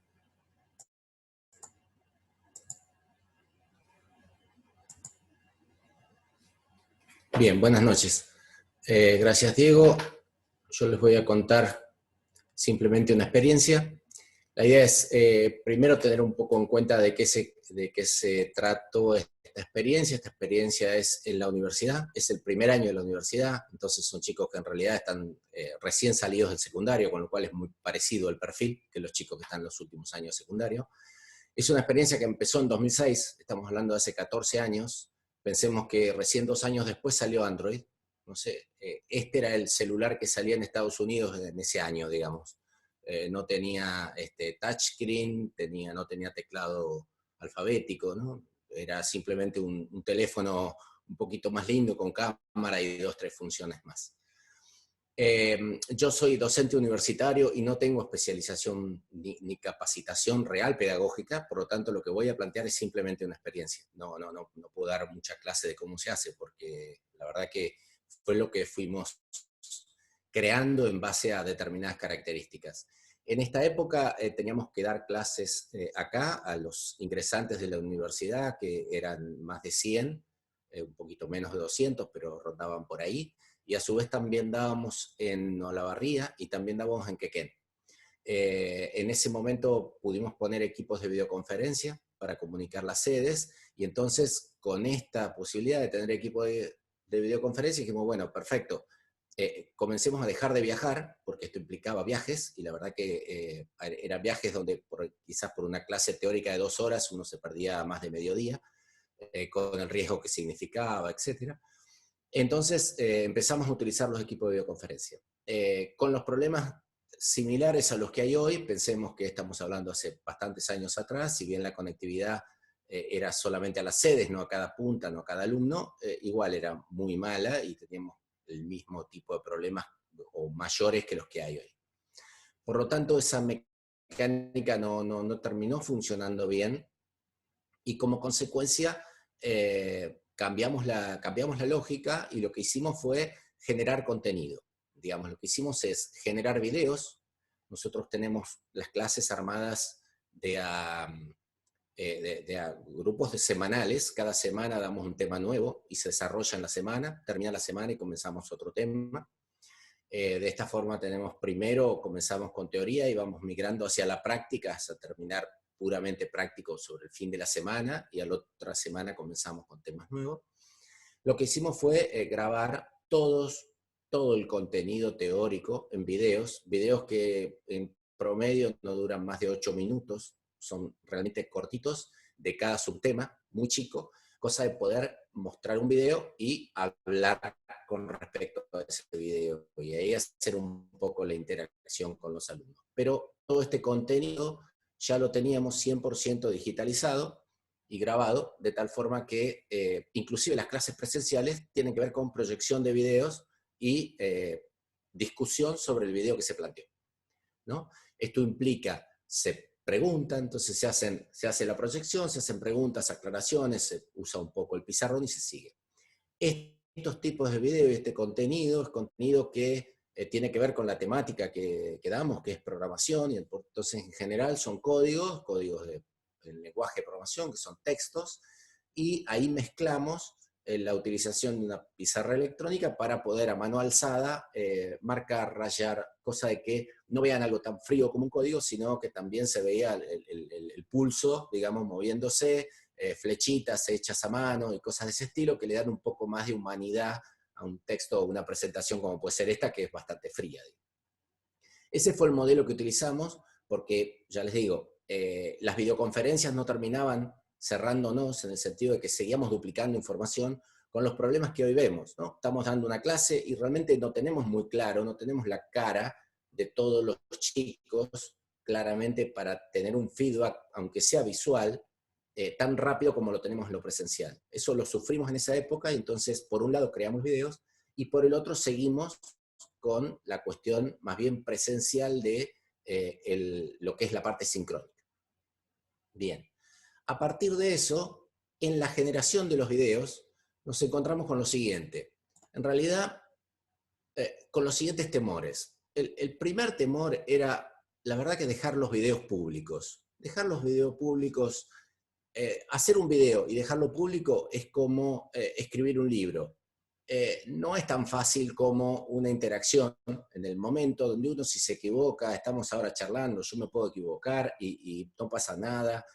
Bien, buenas noches. Gracias, Diego. Yo les voy a contar simplemente una experiencia. La idea es, primero, tener un poco en cuenta de qué se trató esta experiencia. Esta experiencia es en la universidad, es el primer año de la universidad, entonces son chicos que en realidad están recién salidos del secundario, con lo cual es muy parecido el perfil que los chicos que están en los últimos años de secundario. Es una experiencia que empezó en 2006, estamos hablando de hace 14 años, pensemos que recién 2 años después salió Android, no sé, este era el celular que salía en Estados Unidos en ese año, digamos. No tenía touchscreen, no tenía teclado alfabético, ¿no? Era simplemente un teléfono un poquito más lindo, con cámara y 2 o 3 funciones más. Yo soy docente universitario y no tengo especialización ni capacitación real pedagógica, por lo tanto lo que voy a plantear es simplemente una experiencia. No puedo dar mucha clase de cómo se hace, porque la verdad que fue lo que fuimos creando en base a determinadas características. En esta época teníamos que dar clases acá a los ingresantes de la universidad, que eran más de 100, un poquito menos de 200, pero rondaban por ahí, y a su vez también dábamos en Olavarría y también dábamos en Quequén. En ese momento pudimos poner equipos de videoconferencia para comunicar las sedes, y entonces con esta posibilidad de tener equipo de videoconferencia dijimos, bueno, perfecto, comencemos a dejar de viajar, porque esto implicaba viajes, y la verdad que eran viajes donde quizás por una clase teórica de 2 horas uno se perdía más de mediodía, con el riesgo que significaba, etc. Entonces empezamos a utilizar los equipos de videoconferencia. Con los problemas similares a los que hay hoy. Pensemos que estamos hablando hace bastantes años atrás, si bien la conectividad era solamente a las sedes, no a cada punta, no a cada alumno, igual era muy mala y teníamos el mismo tipo de problemas o mayores que los que hay hoy. Por lo tanto, esa mecánica no terminó funcionando bien, y como consecuencia cambiamos la lógica, y lo que hicimos fue generar contenido. Digamos, lo que hicimos es generar videos. Nosotros tenemos las clases armadas de grupos semanales. Cada semana damos un tema nuevo y se desarrolla en la semana, termina la semana y comenzamos otro tema. De esta forma primero comenzamos con teoría y vamos migrando hacia la práctica hasta terminar puramente práctico sobre el fin de la semana, y a la otra semana comenzamos con temas nuevos. Lo que hicimos fue grabar todo el contenido teórico en videos que en promedio no duran más de 8 minutos, son realmente cortitos, de cada subtema, muy chico, cosa de poder mostrar un video y hablar con respecto a ese video, y ahí hacer un poco la interacción con los alumnos. Pero todo este contenido ya lo teníamos 100% digitalizado y grabado, de tal forma que inclusive las clases presenciales tienen que ver con proyección de videos y discusión sobre el video que se planteó, ¿no? Esto implica, se pregunta, entonces se hace la proyección, se hacen preguntas, aclaraciones, se usa un poco el pizarrón y se sigue. Estos tipos de videos y este contenido es contenido que tiene que ver con la temática que damos, que es programación, y entonces en general son códigos del lenguaje de programación, que son textos, y ahí mezclamos la utilización de una pizarra electrónica para poder a mano alzada marcar, rayar, cosa de que no vean algo tan frío como un código, sino que también se veía el pulso, digamos, moviéndose, flechitas hechas a mano y cosas de ese estilo, que le dan un poco más de humanidad a un texto o una presentación como puede ser esta, que es bastante fría. Ese fue el modelo que utilizamos, porque, ya les digo, las videoconferencias no terminaban cerrándonos, en el sentido de que seguíamos duplicando información, con los problemas que hoy vemos, ¿no? Estamos dando una clase y realmente no tenemos muy claro, no tenemos la cara de todos los chicos, claramente, para tener un feedback, aunque sea visual, tan rápido como lo tenemos en lo presencial. Eso lo sufrimos en esa época, y entonces, por un lado, creamos videos, y por el otro seguimos con la cuestión más bien presencial de lo que es la parte sincrónica. Bien. A partir de eso, en la generación de los videos, nos encontramos con lo siguiente. En realidad, con los siguientes temores. El primer temor era, la verdad, que dejar los videos públicos. Dejar los videos públicos, hacer un video y dejarlo público es como escribir un libro. No es tan fácil como una interacción en el momento donde uno, si se equivoca, estamos ahora charlando, yo me puedo equivocar y no pasa nada,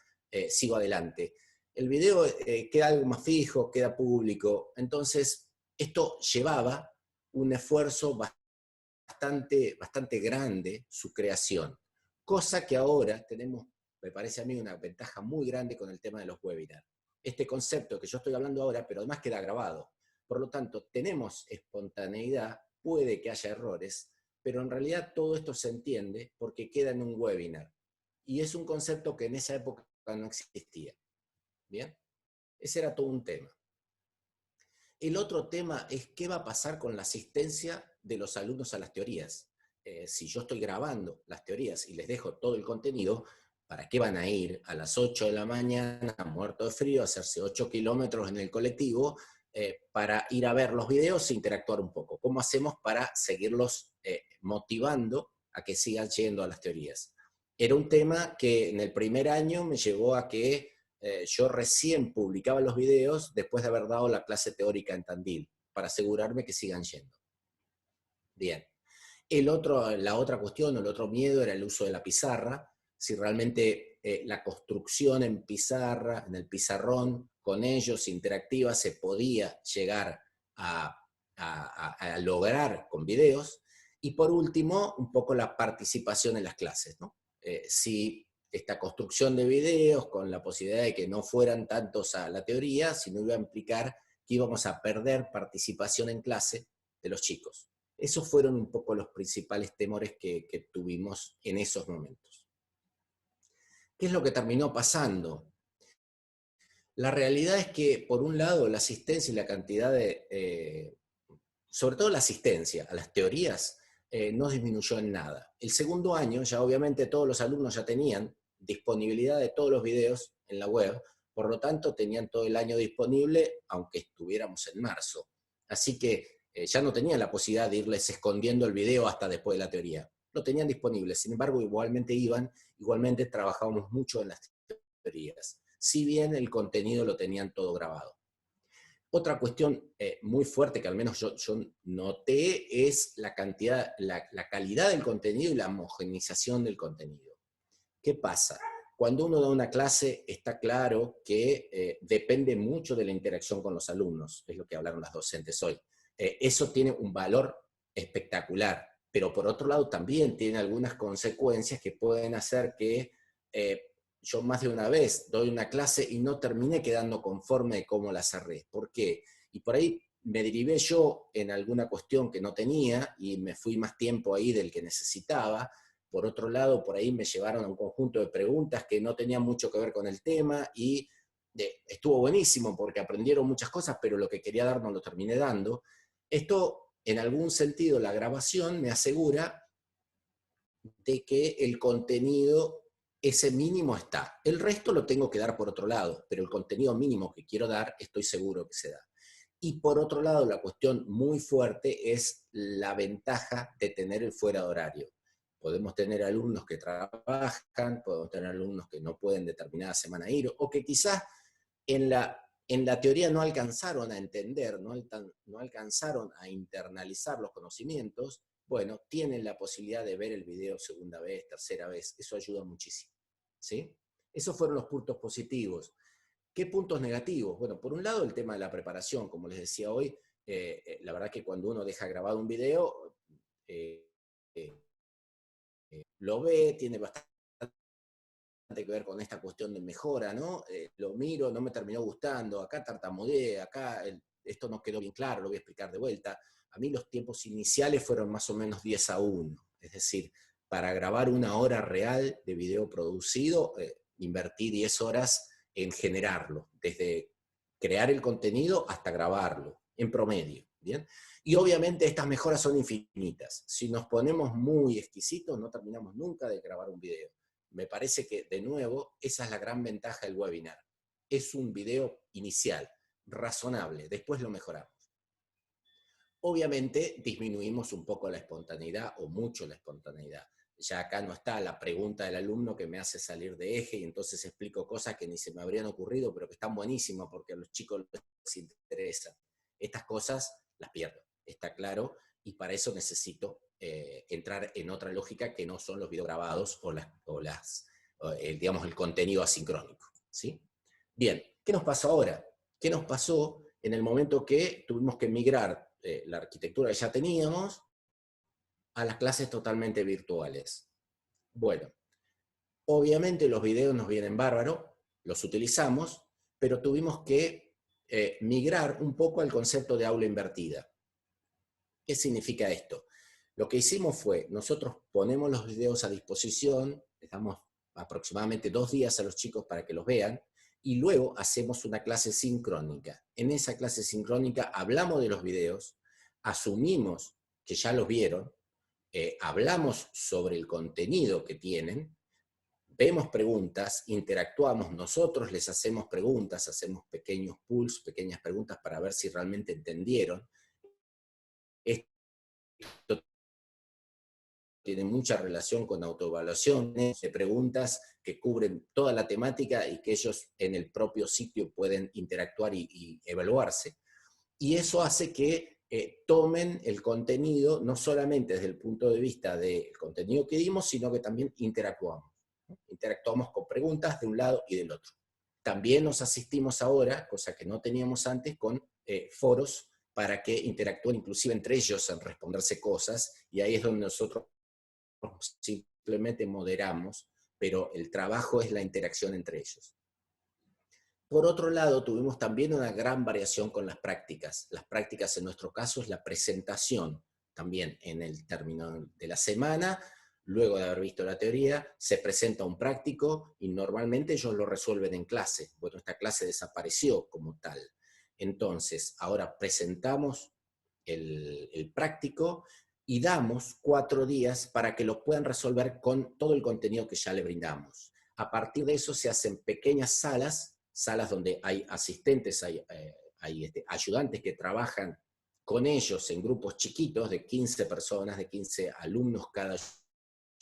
sigo adelante. El video queda algo más fijo, queda público, entonces esto llevaba un esfuerzo bastante grande, su creación, cosa que ahora tenemos, me parece a mí, una ventaja muy grande con el tema de los webinars. Este concepto que yo estoy hablando ahora, pero además queda grabado. Por lo tanto, tenemos espontaneidad, puede que haya errores, pero en realidad todo esto se entiende porque queda en un webinar. Y es un concepto que en esa época no existía. ¿Bien? Ese era todo un tema. El otro tema es qué va a pasar con la asistencia de los alumnos a las teorías. Si yo estoy grabando las teorías y les dejo todo el contenido, ¿para qué van a ir a las 8 de la mañana, muerto de frío, a hacerse 8 kilómetros en el colectivo para ir a ver los videos e interactuar un poco? ¿Cómo hacemos para seguirlos motivando a que sigan yendo a las teorías? Era un tema que en el primer año me llevó a que yo recién publicaba los videos después de haber dado la clase teórica en Tandil, para asegurarme que sigan yendo. Bien. La otra cuestión, o el otro miedo, era el uso de la pizarra, si realmente la construcción en pizarra, en el pizarrón, con ellos, interactiva, se podía llegar a lograr con videos. Y por último, un poco la participación en las clases, ¿no? Si esta construcción de videos, con la posibilidad de que no fueran tantos a la teoría, sino iba a implicar que íbamos a perder participación en clase de los chicos. Esos fueron un poco los principales temores que tuvimos en esos momentos. ¿Qué es lo que terminó pasando? La realidad es que, por un lado, la asistencia y la cantidad de, sobre todo la asistencia a las teorías, no disminuyó en nada. El segundo año, ya obviamente todos los alumnos ya tenían disponibilidad de todos los videos en la web, por lo tanto tenían todo el año disponible, aunque estuviéramos en marzo. Así que ya no tenían la posibilidad de irles escondiendo el video hasta después de la teoría. Lo tenían disponible, sin embargo igualmente iban, igualmente trabajábamos mucho en las teorías, si bien el contenido lo tenían todo grabado. Otra cuestión muy fuerte que al menos yo noté es la cantidad, la calidad del contenido y la homogeneización del contenido. ¿Qué pasa? Cuando uno da una clase, está claro que depende mucho de la interacción con los alumnos, es lo que hablaron las docentes hoy. Eso tiene un valor espectacular, pero por otro lado también tiene algunas consecuencias que pueden hacer que yo más de una vez doy una clase y no terminé quedando conforme de cómo la cerré. ¿Por qué? Y por ahí me derivé yo en alguna cuestión que no tenía y me fui más tiempo ahí del que necesitaba. Por otro lado, por ahí me llevaron a un conjunto de preguntas que no tenían mucho que ver con el tema y estuvo buenísimo porque aprendieron muchas cosas, pero lo que quería dar no lo terminé dando. Esto, en algún sentido, la grabación me asegura de que el contenido, ese mínimo está. El resto lo tengo que dar por otro lado, pero el contenido mínimo que quiero dar, estoy seguro que se da. Y por otro lado, la cuestión muy fuerte es la ventaja de tener el fuera de horario. Podemos tener alumnos que trabajan, podemos tener alumnos que no pueden determinada semana ir, o que quizás en la teoría no alcanzaron a entender, no alcanzaron a internalizar los conocimientos. Bueno, tienen la posibilidad de ver el video segunda vez, tercera vez, eso ayuda muchísimo, ¿sí? Esos fueron los puntos positivos. ¿Qué puntos negativos? Bueno, por un lado el tema de la preparación, como les decía hoy, la verdad que cuando uno deja grabado un video, lo ve, tiene bastante que ver con esta cuestión de mejora, ¿no? Lo miro, no me terminó gustando, acá tartamudeé, acá esto no quedó bien claro, lo voy a explicar de vuelta. A mí los tiempos iniciales fueron más o menos 10-1, es decir, para grabar 1 hora real de video producido, invertí 10 horas en generarlo, desde crear el contenido hasta grabarlo, en promedio, ¿bien? Y obviamente estas mejoras son infinitas. Si nos ponemos muy exquisitos, no terminamos nunca de grabar un video. Me parece que, de nuevo, esa es la gran ventaja del webinar. Es un video inicial, razonable, después lo mejoramos. Obviamente disminuimos un poco la espontaneidad, o mucho la espontaneidad. Ya acá no está la pregunta del alumno que me hace salir de eje y entonces explico cosas que ni se me habrían ocurrido, pero que están buenísimas porque a los chicos les interesa. Estas cosas las pierdo, está claro, y para eso necesito entrar en otra lógica que no son los videos grabados digamos, el contenido asincrónico, ¿sí? Bien, ¿qué nos pasó ahora? ¿Qué nos pasó en el momento que tuvimos que migrar la arquitectura que ya teníamos a las clases totalmente virtuales? Bueno, obviamente los videos nos vienen bárbaro, los utilizamos, pero tuvimos que migrar un poco al concepto de aula invertida. ¿Qué significa esto? Lo que hicimos fue, nosotros ponemos los videos a disposición, les damos aproximadamente 2 días a los chicos para que los vean, y luego hacemos una clase sincrónica. En esa clase sincrónica hablamos de los videos, asumimos que ya los vieron, hablamos sobre el contenido que tienen, vemos preguntas, interactuamos, nosotros les hacemos preguntas, hacemos pequeños pools, pequeñas preguntas para ver si realmente entendieron. Esto tiene mucha relación con autoevaluaciones, de preguntas que cubren toda la temática y que ellos en el propio sitio pueden interactuar y evaluarse. Y eso hace que tomen el contenido, no solamente desde el punto de vista del contenido que dimos, sino que también interactuamos. Interactuamos con preguntas de un lado y del otro. También nos asistimos ahora, cosa que no teníamos antes, con foros para que interactúen inclusive entre ellos en responderse cosas, y ahí es donde nosotros simplemente moderamos, pero el trabajo es la interacción entre ellos. Por otro lado, tuvimos también una gran variación con las prácticas. Las prácticas en nuestro caso es la presentación, también en el término de la semana. Luego de haber visto la teoría, se presenta un práctico y normalmente ellos lo resuelven en clase. Bueno, esta clase desapareció como tal. Entonces, ahora presentamos el práctico y damos 4 días para que lo puedan resolver con todo el contenido que ya le brindamos. A partir de eso se hacen pequeñas salas donde hay asistentes, hay ayudantes que trabajan con ellos en grupos chiquitos de 15 personas, de 15 alumnos cada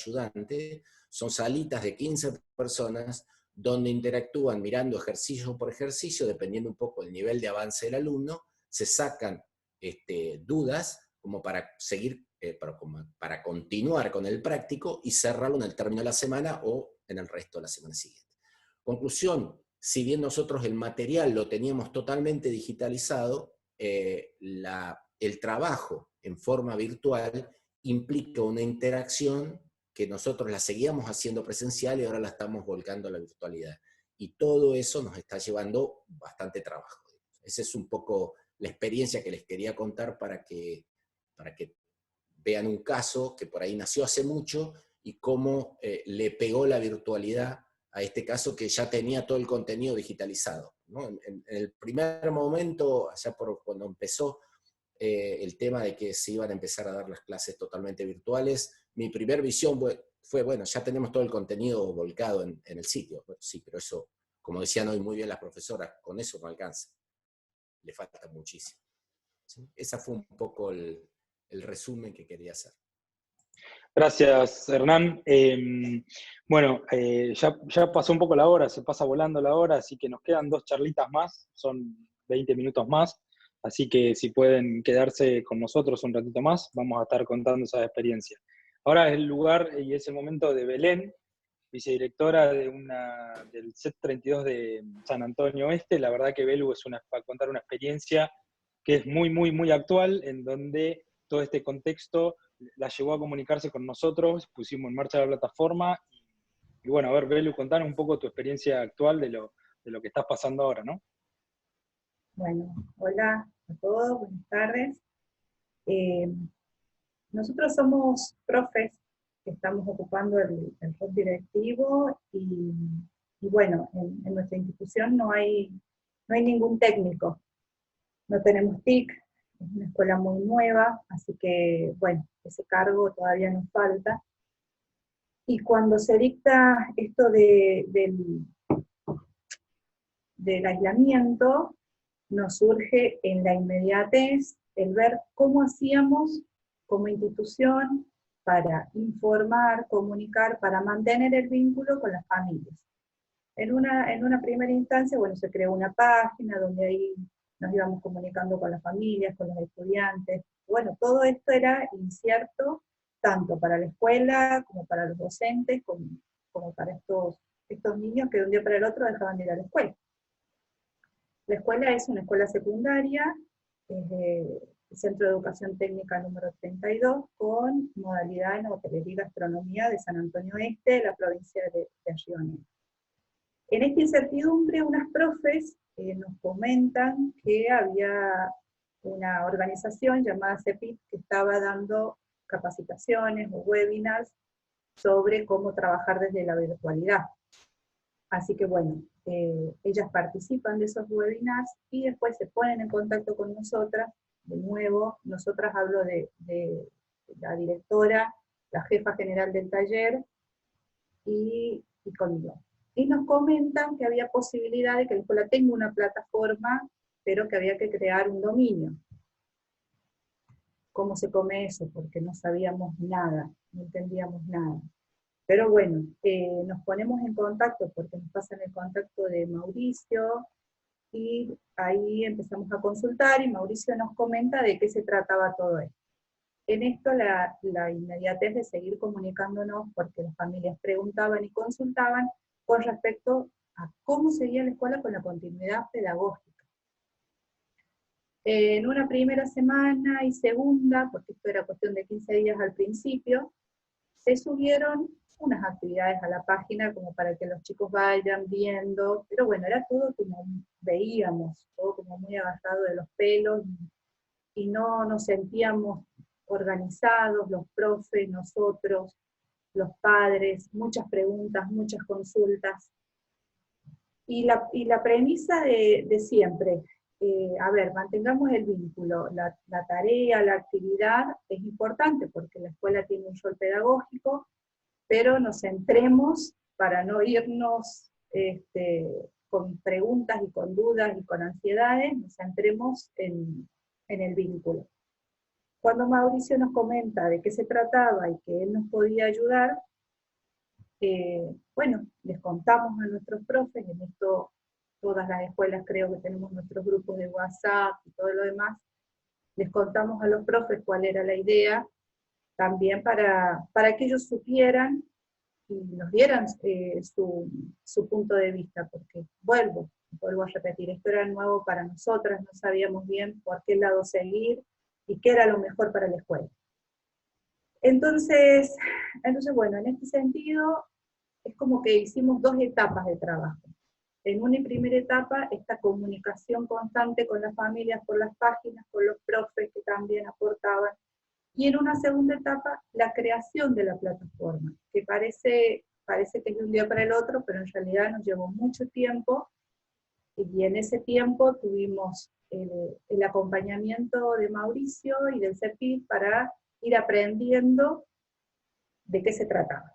ayudante. Son salitas de 15 personas donde interactúan mirando ejercicio por ejercicio, dependiendo un poco del nivel de avance del alumno, se sacan dudas como para seguir, para continuar con el práctico y cerrarlo en el término de la semana o en el resto de la semana siguiente. Conclusión, si bien nosotros el material lo teníamos totalmente digitalizado, el trabajo en forma virtual implica una interacción que nosotros la seguíamos haciendo presencial y ahora la estamos volcando a la virtualidad. Y todo eso nos está llevando bastante trabajo. Esa es un poco la experiencia que les quería contar para que vean un caso que por ahí nació hace mucho y cómo le pegó la virtualidad a este caso que ya tenía todo el contenido digitalizado, ¿no? En el primer momento, allá por cuando empezó el tema de que se iban a empezar a dar las clases totalmente virtuales, mi primer visión fue, bueno, ya tenemos todo el contenido volcado en el sitio. Bueno, sí, pero eso, como decían hoy muy bien las profesoras, con eso no alcanza. Le falta muchísimo. ¿Sí? Ese fue un poco el resumen que quería hacer. Gracias, Hernán. Bueno, ya pasó un poco la hora, se pasa volando la hora, así que nos quedan 2 charlitas más, son 20 minutos más, así que si pueden quedarse con nosotros un ratito más, vamos a estar contando esa experiencia. Ahora es el lugar y es el momento de Belén, vicedirectora del CET 32 de San Antonio Oeste. La verdad que Belu va a contar una experiencia que es muy, muy, muy actual, en donde todo este contexto la llevó a comunicarse con nosotros, pusimos en marcha la plataforma, y bueno, a ver, Belu, contanos un poco tu experiencia actual de lo que estás pasando ahora, ¿no? Bueno, hola a todos, buenas tardes. Nosotros somos profes que estamos ocupando el rol directivo y bueno, en nuestra institución no hay ningún técnico, no tenemos TIC, es una escuela muy nueva, así que bueno, ese cargo todavía nos falta. Y cuando se dicta esto del aislamiento, nos surge en la inmediatez el ver cómo hacíamos como institución para informar, comunicar, para mantener el vínculo con las familias. En una primera instancia, bueno, se creó una página donde ahí nos íbamos comunicando con las familias, con los estudiantes. Bueno, todo esto era incierto, tanto para la escuela, como para los docentes, como para estos niños que de un día para el otro dejaban de ir a la escuela. La escuela es una escuela secundaria, el Centro de Educación Técnica número 32, con modalidad en hotelería y gastronomía de San Antonio Este, de la provincia de Río Negro. En esta incertidumbre, unas profes nos comentan que había una organización llamada CEPIT que estaba dando capacitaciones o webinars sobre cómo trabajar desde la virtualidad. Así que bueno, ellas participan de esos webinars y después se ponen en contacto con nosotras. De nuevo, nosotras hablo de la directora, la jefa general del taller y conmigo. Y nos comentan que había posibilidad de que la escuela tenga una plataforma, pero que había que crear un dominio. ¿Cómo se come eso? Porque no sabíamos nada, no entendíamos nada. Pero bueno, nos ponemos en contacto porque nos pasan el contacto de Mauricio, y ahí empezamos a consultar, y Mauricio nos comenta de qué se trataba todo esto. En esto la inmediatez de seguir comunicándonos, porque las familias preguntaban y consultaban con respecto a cómo seguía la escuela con la continuidad pedagógica. En una primera semana y segunda, porque esto era cuestión de 15 días al principio, se subieron unas actividades a la página como para que los chicos vayan viendo, pero bueno, era todo como veíamos, todo como muy agarrado de los pelos, y no nos sentíamos organizados, los profes, nosotros, los padres, muchas preguntas, muchas consultas. Y la premisa de siempre, a ver, mantengamos el vínculo, la tarea, la actividad es importante porque la escuela tiene un rol pedagógico, pero nos centremos para no irnos con preguntas y con dudas y con ansiedades, nos centremos en el vínculo. Cuando Mauricio nos comenta de qué se trataba y que él nos podía ayudar, bueno, les contamos a nuestros profes, en esto todas las escuelas creo que tenemos nuestros grupos de WhatsApp y todo lo demás, les contamos a los profes cuál era la idea, también para que ellos supieran y nos dieran su punto de vista, porque vuelvo a repetir, esto era nuevo para nosotras, no sabíamos bien por qué lado seguir y qué era lo mejor para la escuela. Entonces bueno, en este sentido, es como que hicimos 2 etapas de trabajo. En una primera etapa, esta comunicación constante con las familias, por las páginas, con los profes que también aportaban, y en una segunda etapa, la creación de la plataforma, que parece que es de un día para el otro, pero en realidad nos llevó mucho tiempo, y en ese tiempo tuvimos el acompañamiento de Mauricio y del CEPIT para ir aprendiendo de qué se trataba.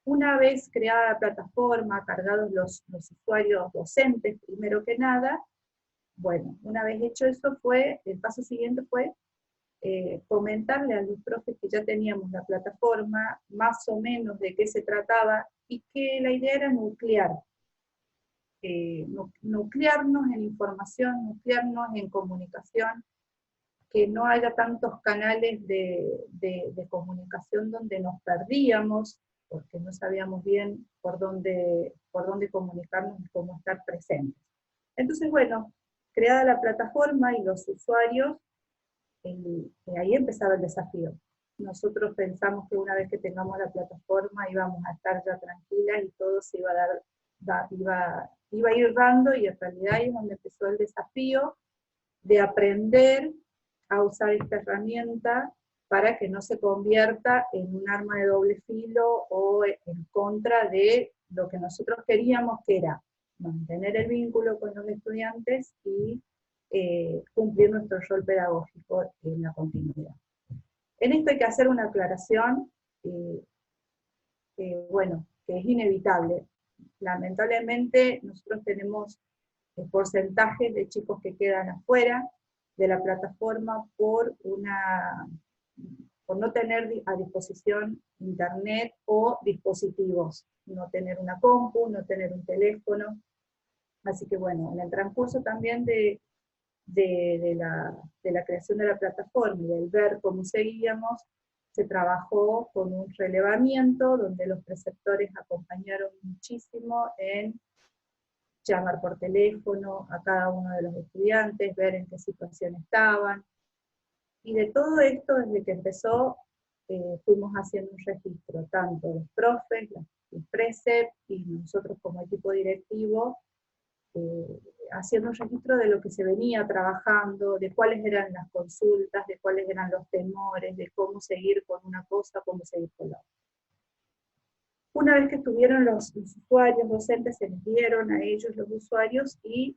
Una vez creada la plataforma, cargados los usuarios docentes, primero que nada, bueno, una vez hecho eso el paso siguiente fue comentarle a los profes que ya teníamos la plataforma, más o menos de qué se trataba, y que la idea era nuclearnos en información, nuclearnos en comunicación, que no haya tantos canales de comunicación donde nos perdíamos, porque no sabíamos bien por dónde comunicarnos y cómo estar presentes. Entonces, bueno, creada la plataforma y los usuarios, ahí empezaba el desafío. Nosotros pensamos que una vez que tengamos la plataforma íbamos a estar ya tranquilas y todo se iba a ir dando, y en realidad ahí es donde empezó el desafío de aprender a usar esta herramienta para que no se convierta en un arma de doble filo o en contra de lo que nosotros queríamos, que era mantener el vínculo con los estudiantes y cumplir nuestro rol pedagógico en la continuidad. En esto hay que hacer una aclaración, bueno, que es inevitable. Lamentablemente nosotros tenemos porcentajes de chicos que quedan afuera de la plataforma por no tener a disposición internet o dispositivos, no tener una compu, no tener un teléfono. Así que bueno, en el transcurso también de la creación de la plataforma y del ver cómo seguíamos, se trabajó con un relevamiento donde los preceptores acompañaron muchísimo en llamar por teléfono a cada uno de los estudiantes, ver en qué situación estaban. Y de todo esto, desde que empezó, fuimos haciendo un registro, tanto los profes, los precept y nosotros como equipo directivo, haciendo un registro de lo que se venía trabajando, de cuáles eran las consultas, de cuáles eran los temores, de cómo seguir con una cosa, cómo seguir con la otra. Una vez que estuvieron los usuarios docentes, se les dieron a ellos los usuarios y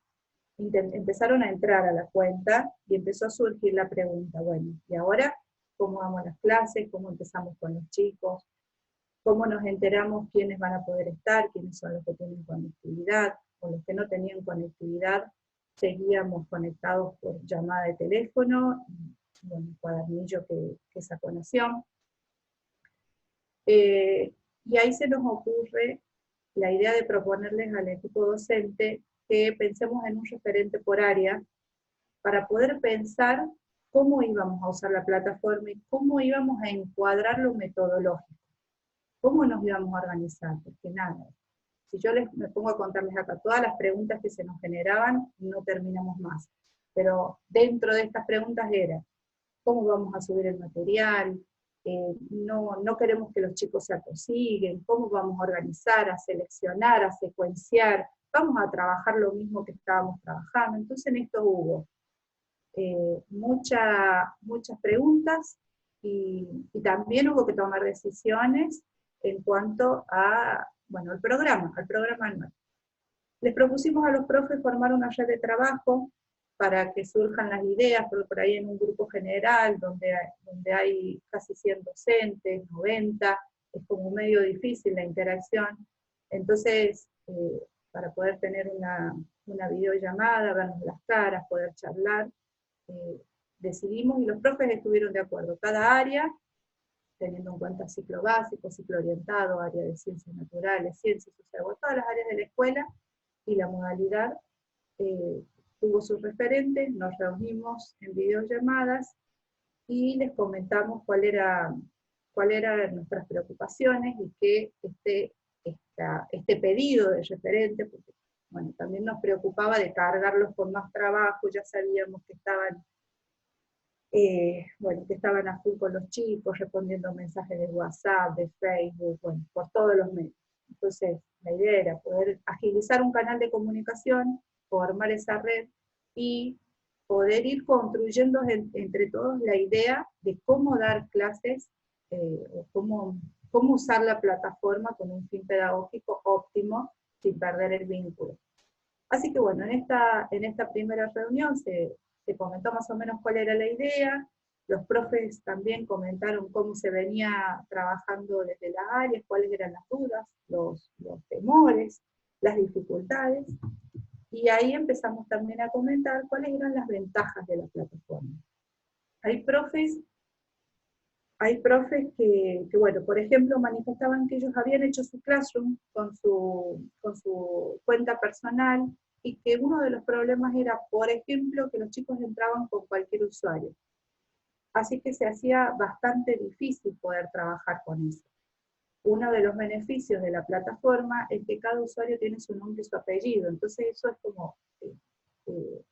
empezaron a entrar a la cuenta y empezó a surgir la pregunta, bueno, ¿y ahora cómo vamos a las clases? ¿Cómo empezamos con los chicos? ¿Cómo nos enteramos quiénes van a poder estar? ¿Quiénes son los que tienen conectividad? O los que no tenían conectividad, seguíamos conectados por llamada de teléfono, y bueno, el cuadernillo que sacó Nación. Y ahí se nos ocurre la idea de proponerles al equipo docente que pensemos en un referente por área para poder pensar cómo íbamos a usar la plataforma y cómo íbamos a encuadrar lo metodológico, cómo nos íbamos a organizar, porque nada, si yo me pongo a contarles acá todas las preguntas que se nos generaban, no terminamos más. Pero dentro de estas preguntas era, ¿cómo vamos a subir el material? No queremos que los chicos se atosiguen, ¿cómo vamos a organizar, a seleccionar, a secuenciar? Vamos a trabajar lo mismo que estábamos trabajando. Entonces en esto hubo muchas preguntas y también hubo que tomar decisiones en cuanto a, bueno, al programa anual. Les propusimos a los profes formar una red de trabajo para que surjan las ideas, por ahí en un grupo general, donde hay casi 100 docentes, 90, es como medio difícil la interacción. Entonces, para poder tener una videollamada, vernos las caras, poder charlar, decidimos, y los profes estuvieron de acuerdo, cada área, teniendo en cuenta ciclo básico, ciclo orientado, área de ciencias naturales, ciencias sociales, todas las áreas de la escuela, y la modalidad tuvo sus referentes, nos reunimos en videollamadas y les comentamos cuáles eran nuestras preocupaciones y que este pedido de referente, porque bueno, también nos preocupaba de cargarlos con más trabajo, ya sabíamos que estaban a full con los chicos, respondiendo mensajes de WhatsApp, de Facebook, bueno, por todos los medios. Entonces, la idea era poder agilizar un canal de comunicación, formar esa red y poder ir construyendo entre todos la idea de cómo dar clases, o cómo usar la plataforma con un fin pedagógico óptimo, sin perder el vínculo. Así que bueno, en esta primera reunión se comentó más o menos cuál era la idea, los profes también comentaron cómo se venía trabajando desde las áreas, cuáles eran las dudas, los temores, las dificultades, y ahí empezamos también a comentar cuáles eran las ventajas de la plataforma. Hay profes que, bueno, por ejemplo, manifestaban que ellos habían hecho su Classroom con su cuenta personal, y que uno de los problemas era, por ejemplo, que los chicos entraban con cualquier usuario. Así que se hacía bastante difícil poder trabajar con eso. Uno de los beneficios de la plataforma es que cada usuario tiene su nombre y su apellido, entonces eso es como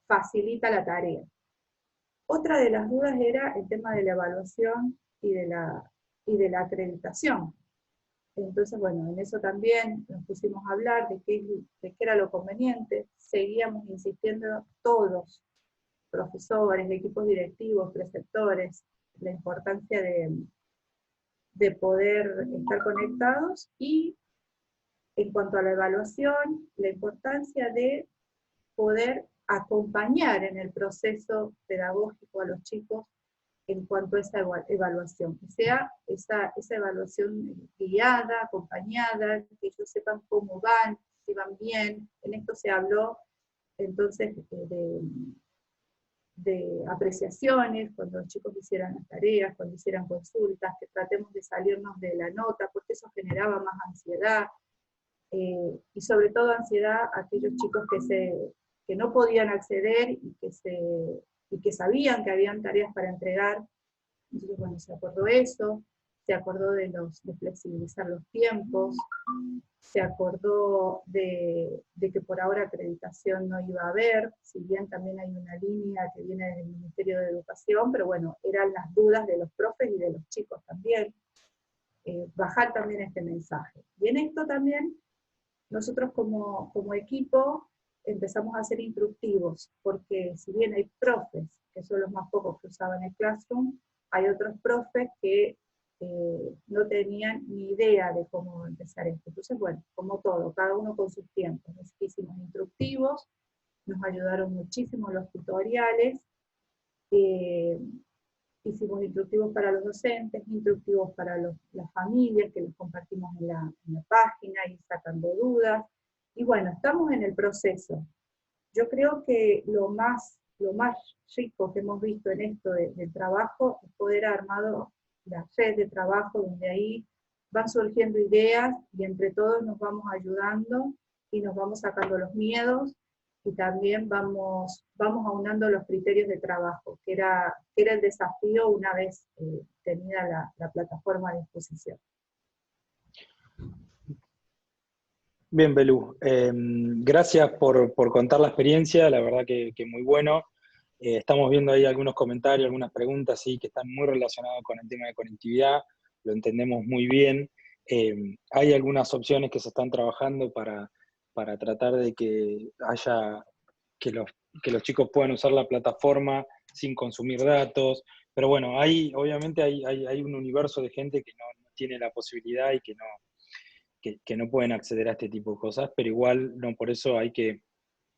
facilita la tarea. Otra de las dudas era el tema de la evaluación y de la acreditación. Entonces, bueno, en eso también nos pusimos a hablar de qué era lo conveniente. Seguíamos insistiendo todos, profesores, equipos directivos, preceptores, la importancia de poder estar conectados, y en cuanto a la evaluación, la importancia de poder acompañar en el proceso pedagógico a los chicos en cuanto a esa evaluación, que sea esa evaluación guiada, acompañada, que ellos sepan cómo van, si van bien. En esto se habló entonces de apreciaciones, cuando los chicos hicieran las tareas, cuando hicieran consultas, que tratemos de salirnos de la nota, porque eso generaba más ansiedad, y sobre todo ansiedad a aquellos chicos que no podían acceder y que sabían que habían tareas para entregar. Entonces, bueno, se acordó eso, se acordó de flexibilizar los tiempos, se acordó de que por ahora acreditación no iba a haber, si bien también hay una línea que viene del Ministerio de Educación, pero bueno, eran las dudas de los profes y de los chicos también, bajar también este mensaje. Y en esto también, nosotros como equipo empezamos a hacer instructivos, porque si bien hay profes, que son los más pocos que usaban el Classroom, hay otros profes que no tenían ni idea de cómo empezar esto. Entonces, bueno, como todo, cada uno con sus tiempos. Hicimos instructivos, nos ayudaron muchísimo los tutoriales, hicimos instructivos para los docentes, instructivos para las familias, que los compartimos en la página, y sacando dudas. Y bueno, estamos en el proceso. Yo creo que lo más rico que hemos visto en esto del trabajo es poder armado la red de trabajo, donde ahí van surgiendo ideas, y entre todos nos vamos ayudando, y nos vamos sacando los miedos, y también vamos aunando los criterios de trabajo, que era el desafío una vez tenida la plataforma a disposición. Bien, Belú. Gracias por contar la experiencia, la verdad que muy bueno. Estamos viendo ahí algunos comentarios, algunas preguntas, sí, que están muy relacionados con el tema de conectividad, lo entendemos muy bien. Hay algunas opciones que se están trabajando para tratar de que los chicos puedan usar la plataforma sin consumir datos, Pero bueno, obviamente hay un universo de gente que no tiene la posibilidad y que no pueden acceder a este tipo de cosas, pero igual no por eso hay que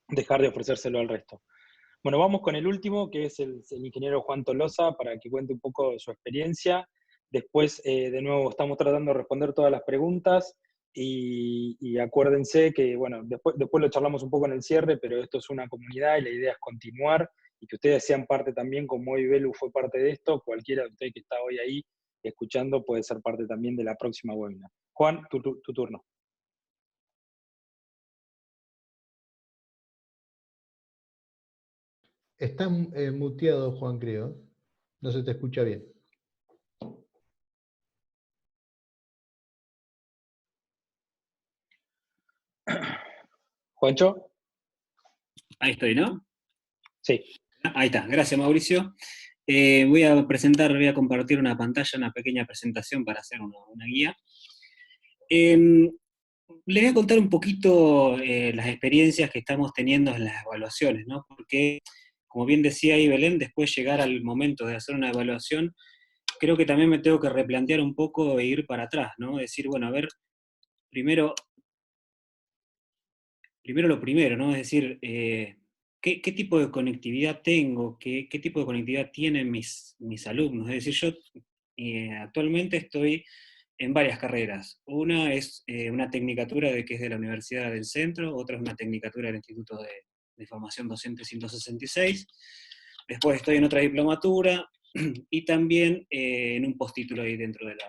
dejar de ofrecérselo al resto. Bueno, vamos con el último, que es el ingeniero Juan Tolosa, para que cuente un poco de su experiencia. Después, de nuevo, estamos tratando de responder todas las preguntas y acuérdense que, bueno, después lo charlamos un poco en el cierre, pero esto es una comunidad y la idea es continuar y que ustedes sean parte también, como hoy Belu fue parte de esto, cualquiera de ustedes que está hoy ahí escuchando puede ser parte también de la próxima webinar. Juan, tu turno. Está muteado, Juan, creo. No se te escucha bien. Juancho. Ahí estoy, ¿no? Sí. Ahí está, gracias Mauricio. Voy a compartir una pantalla, una pequeña presentación para hacer una guía. Les voy a contar un poquito las experiencias que estamos teniendo en las evaluaciones, ¿no? Porque, como bien decía ahí Belén, después llegar al momento de hacer una evaluación, creo que también me tengo que replantear un poco e ir para atrás, ¿no? Decir, bueno, a ver, primero lo primero, ¿no? Es decir, ¿qué tipo de conectividad tengo? ¿Qué tipo de conectividad tienen mis alumnos? Es decir, yo actualmente estoy en varias carreras. Una es una tecnicatura que es de la Universidad del Centro, otra es una tecnicatura del Instituto de Formación Docente 166. Después estoy en otra diplomatura y también en un postítulo ahí dentro del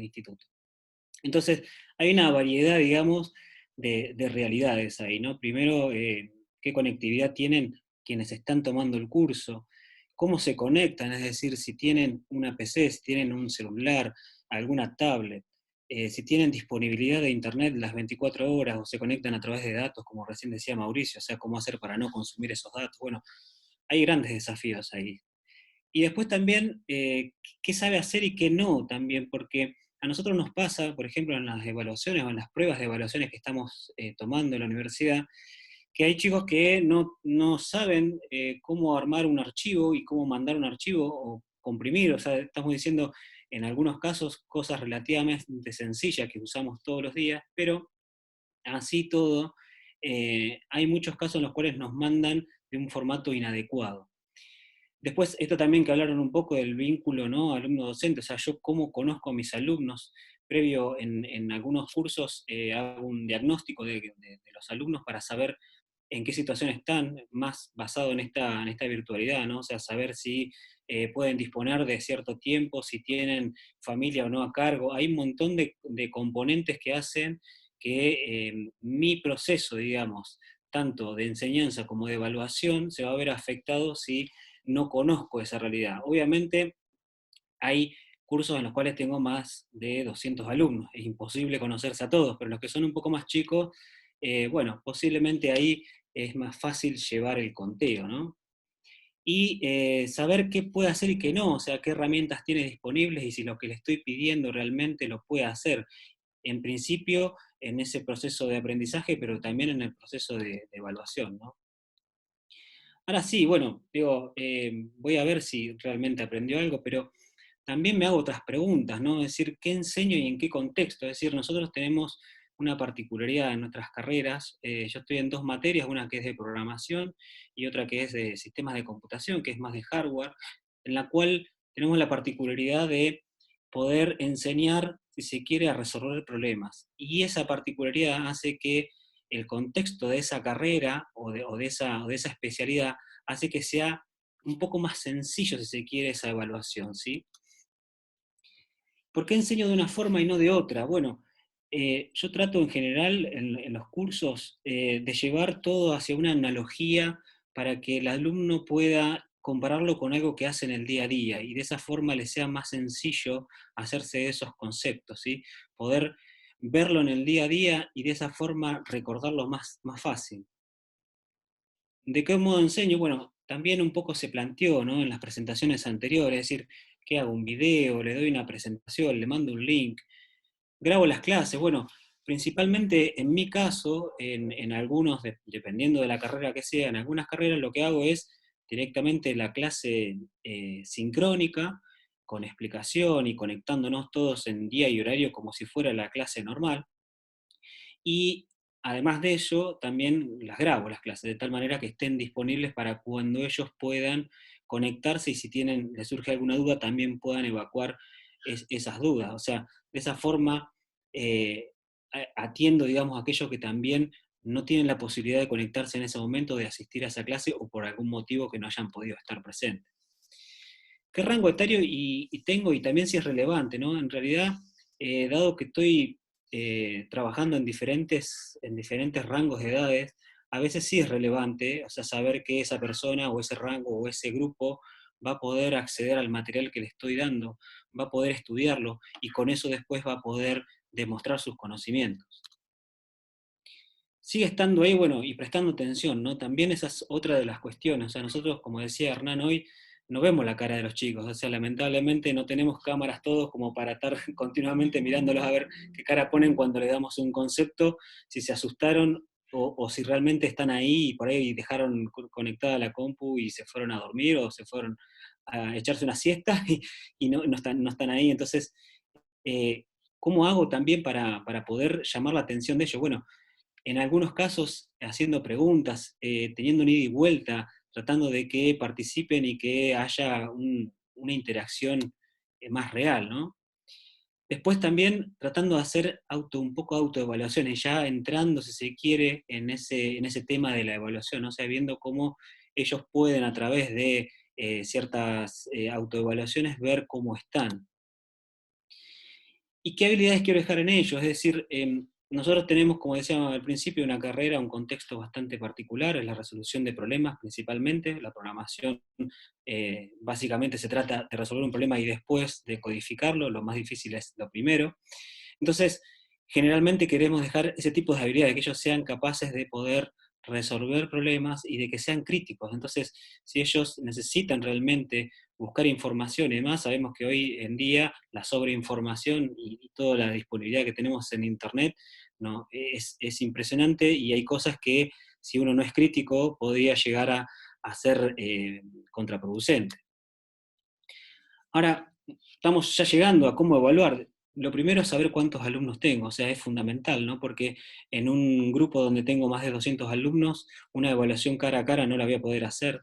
instituto. Entonces, hay una variedad, digamos, de realidades ahí, ¿no? Primero, qué conectividad tienen quienes están tomando el curso, cómo se conectan, es decir, si tienen una PC, si tienen un celular, alguna tablet, si tienen disponibilidad de internet las 24 horas o se conectan a través de datos, como recién decía Mauricio, o sea, cómo hacer para no consumir esos datos. Bueno, hay grandes desafíos ahí. Y después también, qué sabe hacer y qué no también, porque a nosotros nos pasa, por ejemplo, en las evaluaciones o en las pruebas de evaluaciones que estamos tomando en la universidad, que hay chicos que no saben cómo armar un archivo y cómo mandar un archivo o comprimir, o sea, estamos diciendo en algunos casos cosas relativamente sencillas que usamos todos los días, pero así todo, hay muchos casos en los cuales nos mandan de un formato inadecuado. Después, esto también que hablaron un poco del vínculo, ¿no? Alumno-docente, o sea, yo cómo conozco a mis alumnos, previo en algunos cursos hago un diagnóstico de los alumnos para saber en qué situación están, más basado en esta virtualidad, ¿no? O sea, saber si pueden disponer de cierto tiempo, si tienen familia o no a cargo. Hay un montón de componentes que hacen que mi proceso, digamos, tanto de enseñanza como de evaluación, se va a ver afectado si no conozco esa realidad. Obviamente hay cursos en los cuales tengo más de 200 alumnos, es imposible conocerse a todos, pero los que son un poco más chicos, bueno, posiblemente ahí es más fácil llevar el conteo, ¿no? Y saber qué puede hacer y qué no, o sea, qué herramientas tiene disponibles y si lo que le estoy pidiendo realmente lo puede hacer. En principio, en ese proceso de aprendizaje, pero también en el proceso de evaluación, ¿no? Ahora sí, bueno, digo, voy a ver si realmente aprendió algo, pero también me hago otras preguntas, ¿no? Es decir, ¿qué enseño y en qué contexto? Es decir, nosotros tenemos una particularidad en nuestras carreras. Yo estoy en dos materias, una que es de programación y otra que es de sistemas de computación, que es más de hardware, en la cual tenemos la particularidad de poder enseñar, si se quiere, a resolver problemas. Y esa particularidad hace que el contexto de esa carrera o de esa especialidad hace que sea un poco más sencillo, si se quiere, esa evaluación, ¿sí? ¿Por qué enseño de una forma y no de otra? Bueno, yo trato en general en los cursos de llevar todo hacia una analogía para que el alumno pueda compararlo con algo que hace en el día a día y de esa forma le sea más sencillo hacerse de esos conceptos, ¿sí? Poder verlo en el día a día y de esa forma recordarlo más fácil. ¿De qué modo enseño? Bueno, también un poco se planteó, ¿no? En las presentaciones anteriores, es decir, ¿qué hago? ¿Un video? ¿Le doy una presentación? ¿Le mando un link? ¿Grabo las clases? Bueno, principalmente en mi caso, en algunos, dependiendo de la carrera que sea, en algunas carreras lo que hago es directamente la clase sincrónica, con explicación y conectándonos todos en día y horario como si fuera la clase normal. Y además de ello, también las grabo las clases, de tal manera que estén disponibles para cuando ellos puedan conectarse y si les surge alguna duda, también puedan evacuar esas dudas. O sea, de esa forma atiendo, digamos, a aquellos que también no tienen la posibilidad de conectarse en ese momento, de asistir a esa clase o por algún motivo que no hayan podido estar presentes. ¿Qué rango etario y tengo? Y también si es relevante, ¿no? En realidad, dado que estoy trabajando en diferentes rangos de edades, a veces sí es relevante, o sea, saber que esa persona o ese rango o ese grupo va a poder acceder al material que le estoy dando, va a poder estudiarlo y con eso después va a poder demostrar sus conocimientos. Sigue estando ahí, bueno, y prestando atención, ¿no? También esa es otra de las cuestiones, o sea, nosotros, como decía Hernán hoy, no vemos la cara de los chicos, o sea, lamentablemente no tenemos cámaras todos como para estar continuamente mirándolos a ver qué cara ponen cuando le damos un concepto, si se asustaron o si realmente están ahí y por ahí dejaron conectada la compu y se fueron a dormir o se fueron a echarse una siesta y no están ahí. Entonces, ¿cómo hago también para poder llamar la atención de ellos? Bueno, en algunos casos haciendo preguntas, teniendo un ida y vuelta, tratando de que participen y que haya una interacción más real, ¿no? Después también tratando de hacer un poco autoevaluaciones, ya entrando, si se quiere, en ese tema de la evaluación, ¿no? O sea, viendo cómo ellos pueden a través de ciertas autoevaluaciones ver cómo están. ¿Y qué habilidades quiero dejar en ellos? Es decir, nosotros tenemos, como decíamos al principio, una carrera, un contexto bastante particular, es la resolución de problemas principalmente, la programación básicamente se trata de resolver un problema y después de codificarlo, lo más difícil es lo primero. Entonces, generalmente queremos dejar ese tipo de habilidades, que ellos sean capaces de poder resolver problemas y de que sean críticos. Entonces, si ellos necesitan realmente buscar información y demás, sabemos que hoy en día la sobreinformación y toda la disponibilidad que tenemos en Internet, ¿no? es impresionante y hay cosas que si uno no es crítico podría llegar a ser contraproducente. Ahora, estamos ya llegando a cómo evaluar. Lo primero es saber cuántos alumnos tengo, o sea, es fundamental, ¿no? Porque en un grupo donde tengo más de 200 alumnos, una evaluación cara a cara no la voy a poder hacer.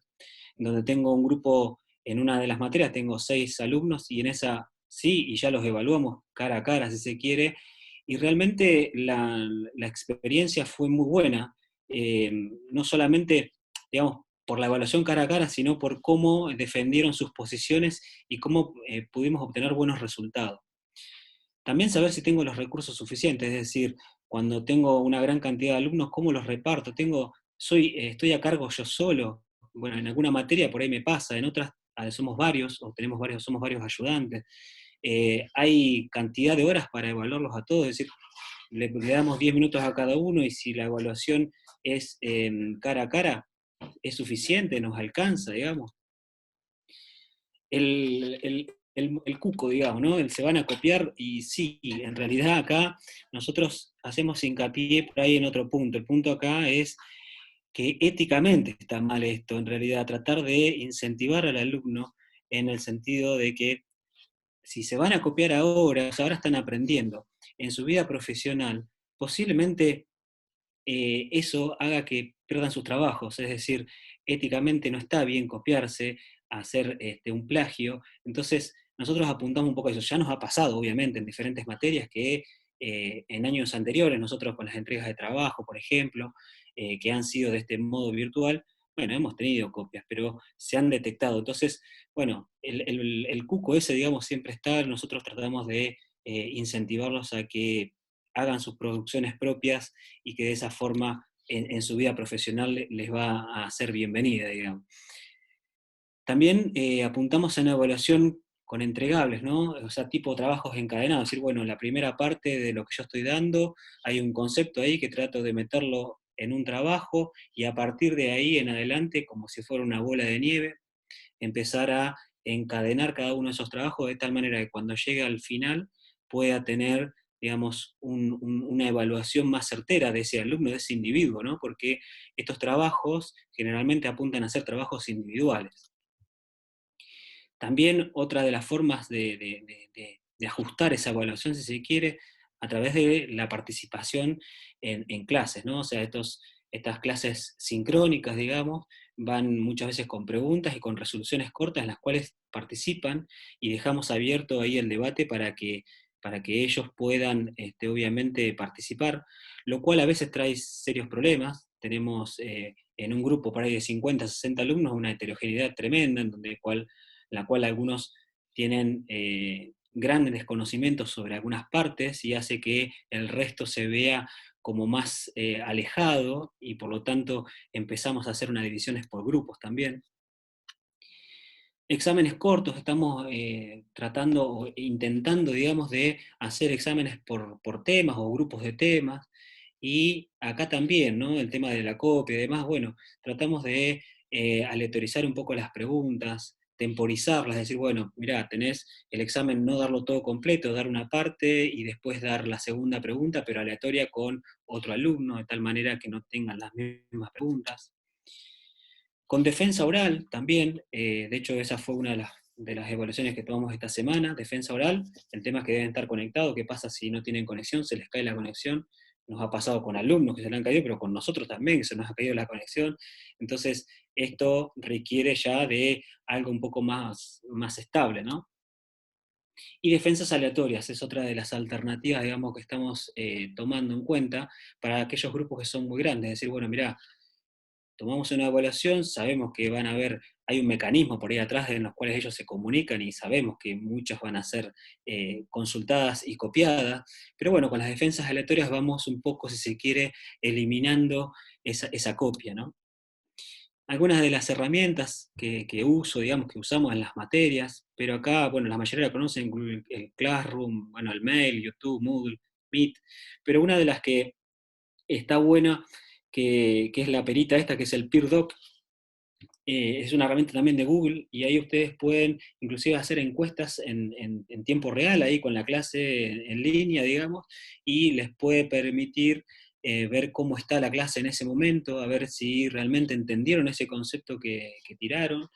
Donde tengo un grupo, en una de las materias tengo 6 alumnos, y en esa sí, y ya los evaluamos cara a cara, si se quiere, y realmente la experiencia fue muy buena, no solamente, digamos, por la evaluación cara a cara, sino por cómo defendieron sus posiciones y cómo pudimos obtener buenos resultados. También saber si tengo los recursos suficientes, es decir, cuando tengo una gran cantidad de alumnos, ¿cómo los reparto? Estoy a cargo yo solo. Bueno, en alguna materia por ahí me pasa, en otras somos varios, o somos varios ayudantes. Hay cantidad de horas para evaluarlos a todos, es decir, le damos 10 minutos a cada uno y si la evaluación es cara a cara, es suficiente, nos alcanza, digamos. El cuco, digamos, ¿no? Se van a copiar y sí, en realidad acá nosotros hacemos hincapié por ahí en otro punto. El punto acá es que éticamente está mal esto, en realidad, tratar de incentivar al alumno en el sentido de que si se van a copiar ahora, o sea, ahora están aprendiendo, en su vida profesional, posiblemente eso haga que pierdan sus trabajos, es decir, éticamente no está bien copiarse, hacer un plagio, entonces nosotros apuntamos un poco a eso, ya nos ha pasado obviamente en diferentes materias que en años anteriores, nosotros con las entregas de trabajo, por ejemplo, que han sido de este modo virtual, bueno, hemos tenido copias, pero se han detectado, entonces, bueno, el cuco ese, digamos, siempre está, nosotros tratamos de incentivarlos a que hagan sus producciones propias y que de esa forma en su vida profesional les va a ser bienvenida, digamos. También apuntamos a una evaluación con entregables, ¿no? O sea, tipo trabajos encadenados, es decir, bueno, en la primera parte de lo que yo estoy dando, hay un concepto ahí que trato de meterlo en un trabajo, y a partir de ahí en adelante, como si fuera una bola de nieve, empezar a encadenar cada uno de esos trabajos de tal manera que cuando llegue al final pueda tener digamos, una evaluación más certera de ese alumno, de ese individuo, ¿no? Porque estos trabajos generalmente apuntan a ser trabajos individuales. También otra de las formas de ajustar esa evaluación, si se quiere, a través de la participación en clases, ¿no? O sea, estas clases sincrónicas, digamos, van muchas veces con preguntas y con resoluciones cortas en las cuales participan y dejamos abierto ahí el debate para que ellos puedan, obviamente, participar, lo cual a veces trae serios problemas. Tenemos en un grupo por ahí de 50, 60 alumnos una heterogeneidad tremenda, la cual algunos tienen grandes desconocimientos sobre algunas partes y hace que el resto se vea como más alejado, y por lo tanto empezamos a hacer unas divisiones por grupos también. Exámenes cortos, estamos tratando o intentando, digamos, de hacer exámenes por temas o grupos de temas, y acá también, ¿no? El tema de la copia y demás, bueno, tratamos de aleatorizar un poco las preguntas, temporizarlas, decir, bueno, mirá, tenés el examen, no darlo todo completo, dar una parte y después dar la segunda pregunta, pero aleatoria con otro alumno, de tal manera que no tengan las mismas preguntas. Con defensa oral también, de hecho esa fue una de las evaluaciones que tomamos esta semana, defensa oral, el tema es que deben estar conectados, qué pasa si no tienen conexión, se les cae la conexión, nos ha pasado con alumnos que se le han caído, pero con nosotros también, que se nos ha caído la conexión, entonces esto requiere ya de algo un poco más estable, ¿no? Y defensas aleatorias es otra de las alternativas, digamos, que estamos tomando en cuenta para aquellos grupos que son muy grandes, es decir, bueno, mirá, tomamos una evaluación, sabemos que hay un mecanismo por ahí atrás en los cuales ellos se comunican y sabemos que muchas van a ser consultadas y copiadas, pero bueno, con las defensas aleatorias vamos un poco, si se quiere, eliminando esa copia, ¿no? Algunas de las herramientas que uso, digamos, que usamos en las materias, pero acá, bueno, la mayoría la conocen, el Classroom, bueno, el Mail, YouTube, Moodle, Meet, pero una de las que está buena, que es la perita esta, que es el PeerDoc, es una herramienta también de Google, y ahí ustedes pueden inclusive hacer encuestas en tiempo real, ahí con la clase en línea, digamos, y les puede permitir ver cómo está la clase en ese momento, a ver si realmente entendieron ese concepto que tiraron.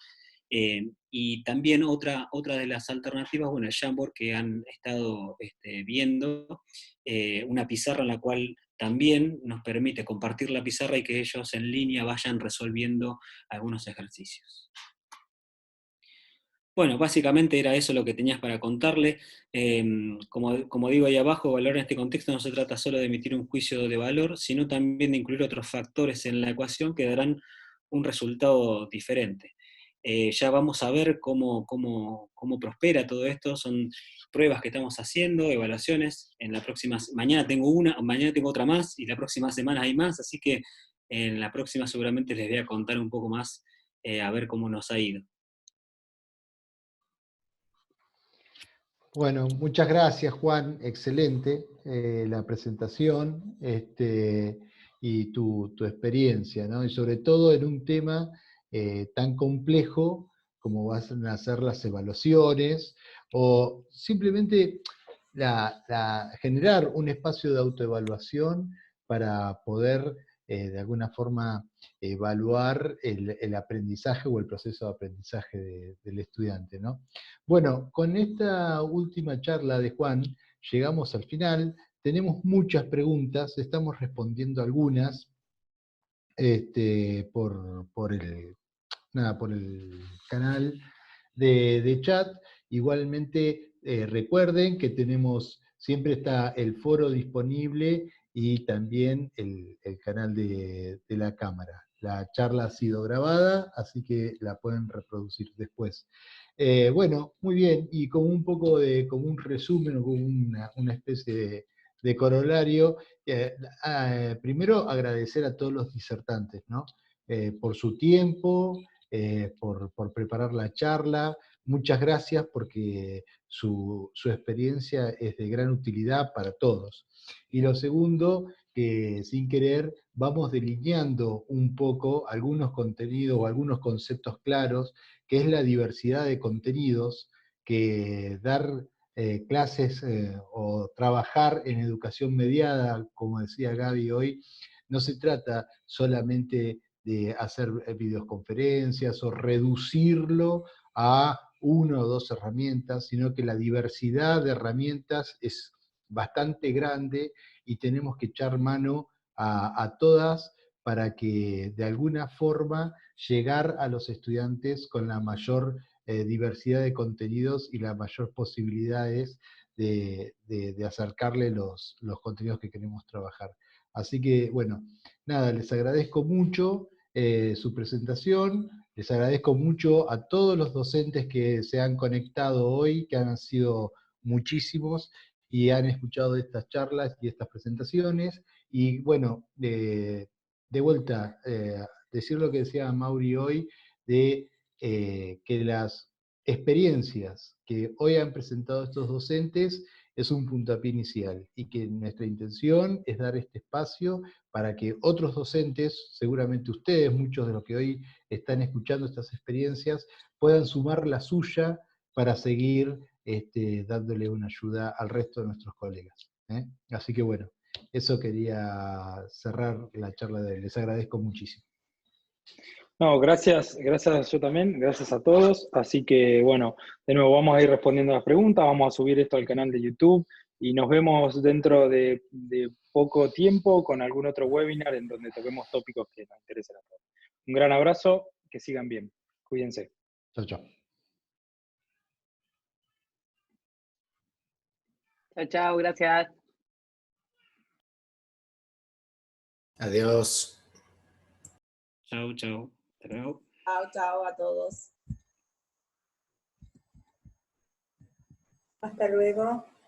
Y también otra de las alternativas, bueno, el Jamboard, que han estado viendo, una pizarra en la cual también nos permite compartir la pizarra y que ellos en línea vayan resolviendo algunos ejercicios. Bueno, básicamente era eso lo que tenías para contarle. Como digo ahí abajo, valorar en este contexto no se trata solo de emitir un juicio de valor, sino también de incluir otros factores en la ecuación que darán un resultado diferente. Ya vamos a ver cómo prospera todo esto, son pruebas que estamos haciendo, evaluaciones. Mañana tengo mañana tengo otra más, y la próxima semana hay más, así que en la próxima seguramente les voy a contar un poco más, a ver cómo nos ha ido. Bueno, muchas gracias, Juan. Excelente la presentación y tu experiencia, ¿no? Y sobre todo en un tema tan complejo como van a ser las evaluaciones, o simplemente generar un espacio de autoevaluación para poder, de alguna forma, evaluar el aprendizaje o el proceso de aprendizaje del estudiante, ¿no? Bueno, con esta última charla de Juan llegamos al final. Tenemos muchas preguntas, estamos respondiendo algunas por el canal de chat. Igualmente, recuerden que siempre está el foro disponible y también el canal de la cámara. La charla ha sido grabada, así que la pueden reproducir después. Bueno, muy bien, y como un resumen o como una especie de corolario, primero agradecer a todos los disertantes, ¿no? Por su tiempo, por preparar la charla. Muchas gracias, porque su experiencia es de gran utilidad para todos. Y lo segundo, que sin querer vamos delineando un poco algunos contenidos o algunos conceptos claros, que es la diversidad de contenidos, que dar clases o trabajar en educación mediada, como decía Gaby hoy, no se trata solamente de hacer videoconferencias o reducirlo a una o dos herramientas, sino que la diversidad de herramientas es bastante grande y tenemos que echar mano a todas para que de alguna forma llegar a los estudiantes con la mayor diversidad de contenidos y las mayores posibilidades de acercarle los contenidos que queremos trabajar. Así que, bueno, nada, les agradezco mucho su presentación, les agradezco mucho a todos los docentes que se han conectado hoy, que han sido muchísimos, y han escuchado estas charlas y estas presentaciones, y bueno, de vuelta, decir lo que decía Mauri hoy, de que las experiencias que hoy han presentado estos docentes es un puntapié inicial, y que nuestra intención es dar este espacio para que otros docentes, seguramente ustedes, muchos de los que hoy están escuchando estas experiencias, puedan sumar la suya para seguir dándole una ayuda al resto de nuestros colegas. Así que bueno, eso quería cerrar la charla de hoy. Les agradezco muchísimo. No, gracias yo también, gracias a todos. Así que bueno, de nuevo vamos a ir respondiendo a las preguntas, vamos a subir esto al canal de YouTube y nos vemos dentro de poco tiempo con algún otro webinar en donde toquemos tópicos que nos interesen a todos. Un gran abrazo, que sigan bien, cuídense. Chao, chao. Chao, chao, gracias. Adiós. Chau, chau. Hasta luego. Chao, chao a todos. Hasta luego.